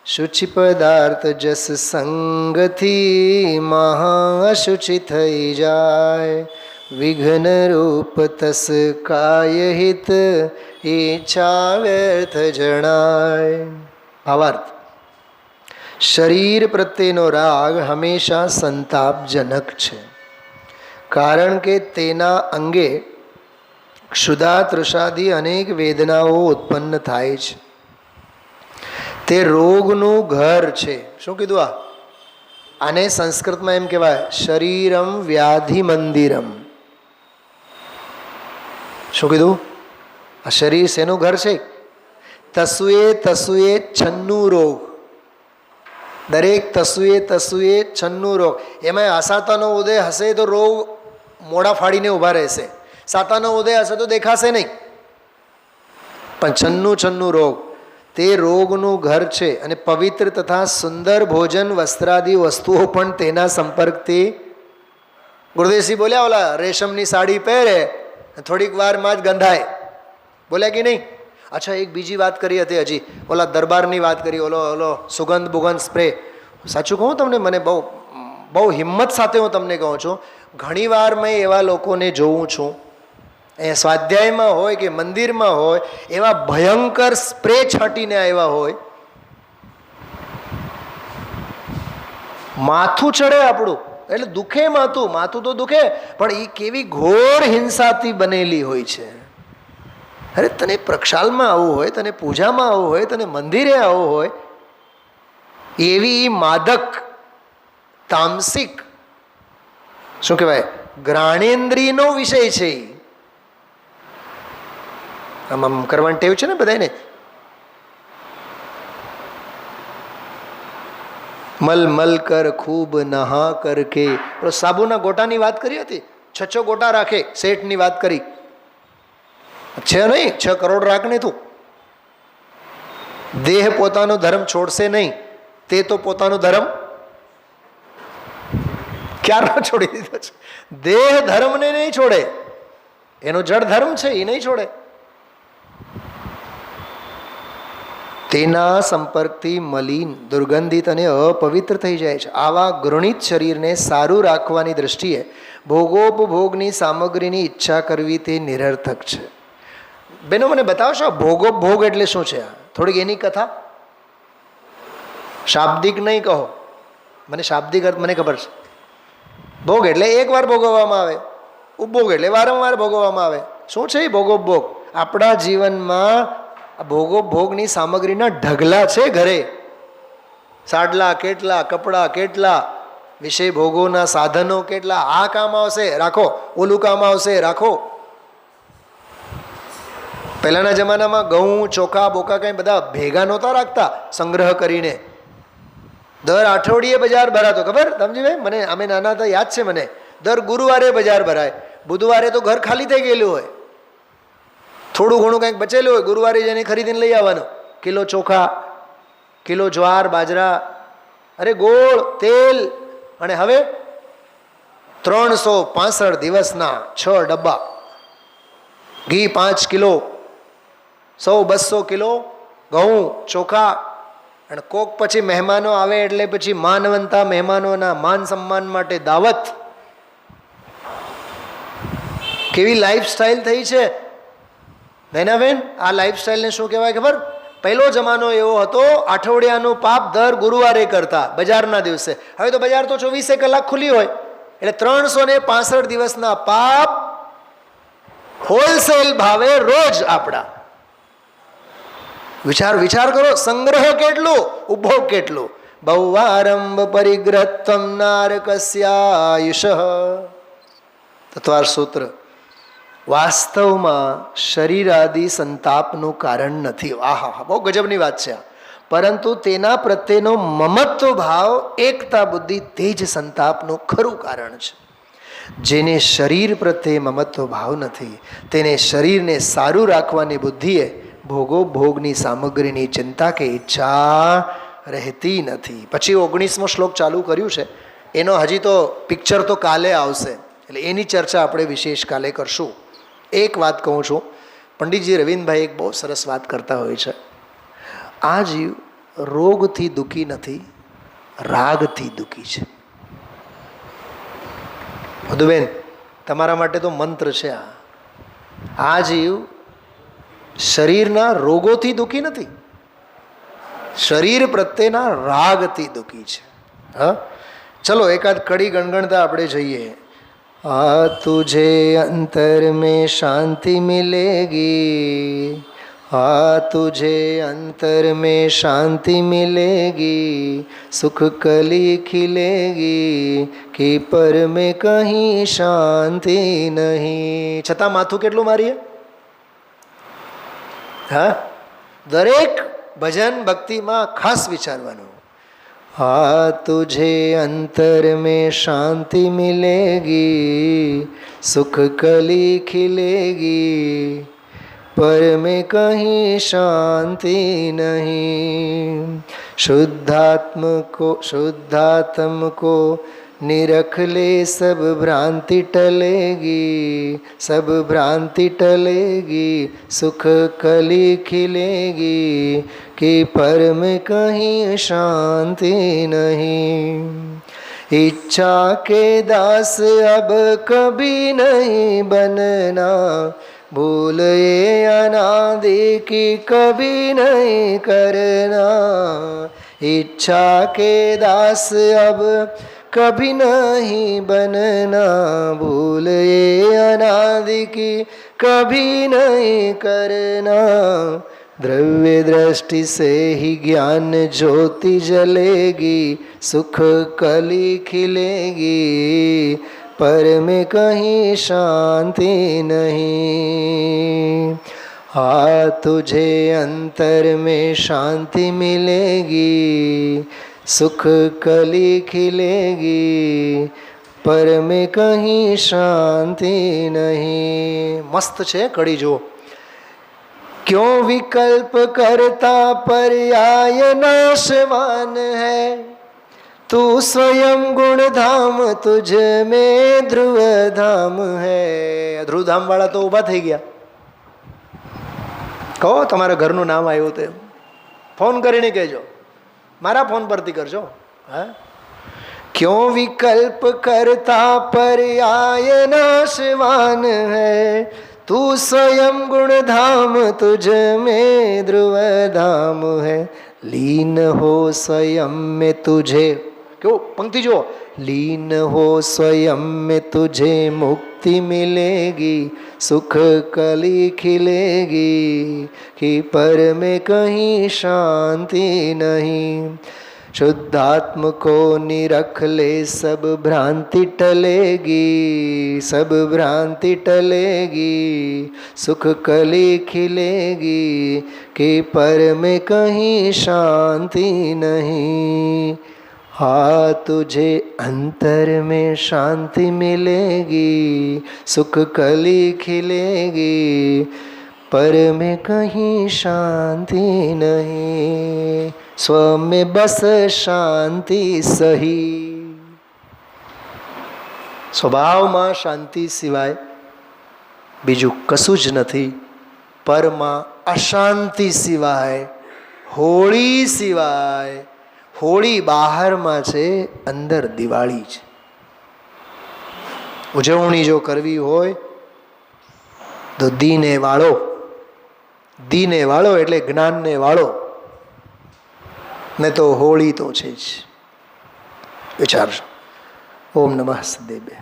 શુચિ પદાર્થ જસ સંગથી મહાશુચિ થઈ જાય, વિઘ્ન રૂપ તસ કાય હિત ઈચ્છા વ્યર્થ જણાય. ભાવાર્થ: શરીર પ્રત્યેનો રાગ હંમેશા સંતાપજનક છે, કારણ કે તેના અંગે ક્ષુધા તૃષાદી અનેક વેદનાઓ ઉત્પન્ન થાય છે. તે રોગનું ઘર છે. શું કીધું? આને સંસ્કૃતમાં એમ કહેવાય, શરીરમ વ્યાધિ મંદિરમ. શું કીધું? આ શરીર શેનું ઘર છે? તસુએ છન્નું રોગ. દરેક તસુએ 96 રોગ. એમાં અસાતાનો ઉદય હશે તો રોગ મોડા ફાડીને ઊભા રહેશે, સાતાનો ઉદય હશે તો દેખાશે નહીં. પણ 96 રોગ. તે રોગનું ઘર છે અને પવિત્ર તથા સુંદર ભોજન વસ્ત્રાદિ વસ્તુઓ પણ તેના સંપર્કથી. ગુરુદેવસિંહ બોલ્યા, ઓલા રેશમની સાડી પહેરે થોડીક વારમાં જ ગંધાય. બોલ્યા કે નહીં? અચ્છા, એક બીજી વાત કરી હતી હજી, ઓલા દરબારની વાત કરી, ઓલો સુગંધ બુગંધ સ્પ્રે. સાચું કહું તમને, મને બહુ હિંમત સાથે હું તમને કહું છું, ઘણીવાર મેં એવા લોકોને જોઉં છું, અહીંયા સ્વાધ્યાયમાં હોય કે મંદિરમાં હોય, એવા ભયંકર સ્પ્રે છાંટીને આવ્યા હોય, માથું ચડે આપણું, એટલે દુખે માથું તો દુખે, પણ એ કેવી ઘોર હિંસાથી બનેલી હોય છે. અરે તને પ્રક્ષાલમાં આવવું હોય, તને પૂજામાં આવવું હોય, તને મંદિરે આવવું હોય, એવી માદક તામસિક શું કહેવાય જ્ઞાનેન્દ્રિયનો વિષય છે. આમ કરવાની ટેવ છે ને બધાને. મલ મલ કર ખૂબ નહા કર કે, સાબુના ગોટાની વાત કરી હતી, 6 ગોટા રાખે, શેઠની વાત કરી છે નહીં, 6 કરોડ રાખ નહીં તું. દેહ પોતાનો ધર્મ છોડશે નહીં, તે તો પોતાનો ધર્મ ક્યારનો છોડી દીધો છે. દેહ ધર્મને નહીં છોડે, એનો જડ ધર્મ છે, એ નહીં છોડે. તેના સંપર્કથી મલિન, દુર્ગંધિત અને અપવિત્ર થઈ જાય છે. આવા ઘૃણિત શરીરને સારું રાખવાની દ્રષ્ટિએ ભોગોપભોગની સામગ્રીની ઈચ્છા કરવી તે નિરર્થક છે. બેનો મને બતાવશો ભોગોપભોગ એટલે શું છે? થોડીક એની કથા. શાબ્દિક નહીં કહો, મને શાબ્દિક અર્થ મને ખબર છે. ભોગ એટલે એકવાર ભોગવવામાં આવે, ઉપભોગ એટલે વારંવાર ભોગવવામાં આવે. શું છે એ ભોગોપભોગ? આપણા જીવનમાં ભોગોપભોગની સામગ્રીના ઢગલા છે ઘરે. સાડલા કેટલા, કપડાં કેટલા, વિષય ભોગોના સાધનો કેટલા. આ કામ આવશે રાખો, ઓલું કામ આવશે રાખો. પહેલાના જમાનામાં ઘઉં, ચોખા, બોકા કંઈ બધા ભેગા નહોતા રાખતા સંગ્રહ કરીને. દર અઠવાડિયે બજાર ભરાતો, ખબર સમજીભાઈ? મને અમે નાના હતા યાદ છે મને. દર ગુરુવારે બજાર ભરાય, બુધવારે તો ઘર ખાલી થઈ ગયેલું હોય, થોડું ઘણું કંઈક બચેલું હોય, ગુરુવારે જઈને ખરીદીને લઈ આવવાનું. કિલો ચોખા, કિલો જ્વાર બાજરા, અરે ગોળ, તેલ. અને હવે 365 દિવસના 6 ડબ્બા ઘી, 5 કિલો, 100-200 કિલો ઘઉં, ચોખા. અને કોક પછી મહેમાનો આવે એટલે પછી માનવંતા મહેમાનોના માન સન્માન માટે દાવત. કેવી લાઈફસ્ટાઈલ થઈ છે નૈનાબેન. આ લાઈફસ્ટાઈલને શું કહેવાય ખબર? પહેલો જમાનો એવો હતો, અઠવાડિયાનું પાપ દર ગુરુવારે કરતા બજારના દિવસે. હવે તો બજાર તો 24 કલાક ખુલ્લી હોય, એટલે 365 દિવસના પાપ હોલસેલ ભાવે રોજ આપણા. વિચાર કરો, સંગ્રહ કેટલો, ઉપભોગ કેટલો. બહુવારંભ પરિગ્રહત્વમ નારકસ્યાયુષ. તત્વાર સૂત્ર. વાસ્તવમાં શરીર આદિ સંતાપનું કારણ નથી. આહા, બહુ ગજબની વાત છે આ. પરંતુ તેના પ્રત્યેનો મમત્વ ભાવ, એકતા બુદ્ધિ, તે જ સંતાપનું ખરું કારણ છે. જેને શરીર પ્રત્યે મમત્વ ભાવ નથી, તેને શરીરને સારું રાખવાની બુદ્ધિએ ભોગોપભોગની સામગ્રીની ચિંતા કે ઈચ્છા રહેતી નથી. પછી 19મો શ્લોક ચાલુ કર્યું છે, એનો હજી તો પિક્ચર તો કાલે આવશે, એટલે એની ચર્ચા આપણે વિશેષ કાલે કરશું. એક વાત કહું છું, પંડિતજી રવિન્દ્રભાઈ એક બહુ સરસ વાત કરતા હોય છે. આ જીવ રોગથી દુઃખી નથી, રાગથી દુઃખી છે. મધુબેન, તમારા માટે તો મંત્ર છે આ. આ જીવ શરીરના રોગોથી દુઃખી નથી, શરીર પ્રત્યેના રાગથી દુઃખી છે. હા, ચલો એકાદ કડી ગણગણતા આપણે જઈએ. આ તુझे અંતર મેં શાંતિ મિલેગી, આ તુझे અંતર મેં શાંતિ મિલેગી, સુખ કલી ખिलेगी कि पर में कहीं शांति नहीं. છતાં માથું કેટલું મારીએ? હા, દરેક ભજન ભક્તિમાં ખાસ વિચારવાનું. આ તુझे અંતર મેં શાંતિ મિલેગી, સુખ કલી ખिलेगी पर में कहीं शांति नहीं। शुद्धात्म को निरख ले सब भ्रांति टलेगी, सब भ्रांति टलेगी, सुख कली खिलेगी, कि पर में कहीं शांति नहीं। इच्छा के दास अब कभी नहीं बनना, भूल ये अनादि की कभी नहीं करना। इच्छा के दास अब कभी नहीं बनना, भूल ये अनादि की कभी नहीं करना। द्रव्य दृष्टि से ही ज्ञान ज्योति जलेगी, सुख कली खिलेगी, पर में कहीं शांति नहीं। हाँ तुझे अंतर में शांति मिलेगी, सुख कली खिलेगी, पर में कहीं शांति नहीं। मस्त छे कड़ी जो। क्यों विकल्प करता पर्याय नाशवान है, तू स्वयं गुण धाम तुझ में ध्रुव धाम है। ध्रुव धाम वाला तो उभा થઈ ગયા। કહો તમારા ઘરનું નામ આવ્યું તે ફોન કરીને કહેજો, મારા ફોન પરથી કરજો। હા, क्यों विकल्प करता पर्याय नाशवान है, तू स्वयं गुण धाम तुझ में ध्रुव धाम है। लीन हो स्वयं में तुझे, क्यों पंक्ति जो, लीन हो स्वयं में तुझे मुक्ति मिलेगी, सुख कली खिलेगी, कि पर में कहीं शांति नहीं। शुद्धात्म को निरख ले सब भ्रांति टलेगी, सब भ्रांति टलेगी, सुख कली खिलेगी, कि पर में कहीं शांति नहीं। हाँ तुझे अंतर में शांति मिलेगी, सुख कली खिलेगी, पर में कहीं शांति नहीं। स्व में बस शांति सही। स्वभावમાં શાંતિ સિવાય બીજું કશું જ નથી। પરમાં અશાંતિ સિવાય, હોળી સિવાય, હોળી બહારમાં છે, અંદર દિવાળી છે। ઉજવણી જો કરવી હોય તો દીને વાળો, દીને વાળો એટલે જ્ઞાનને વાળો, ને તો હોળી તો છે જ। વિચારજો। ઓમ નમઃ સદેવે।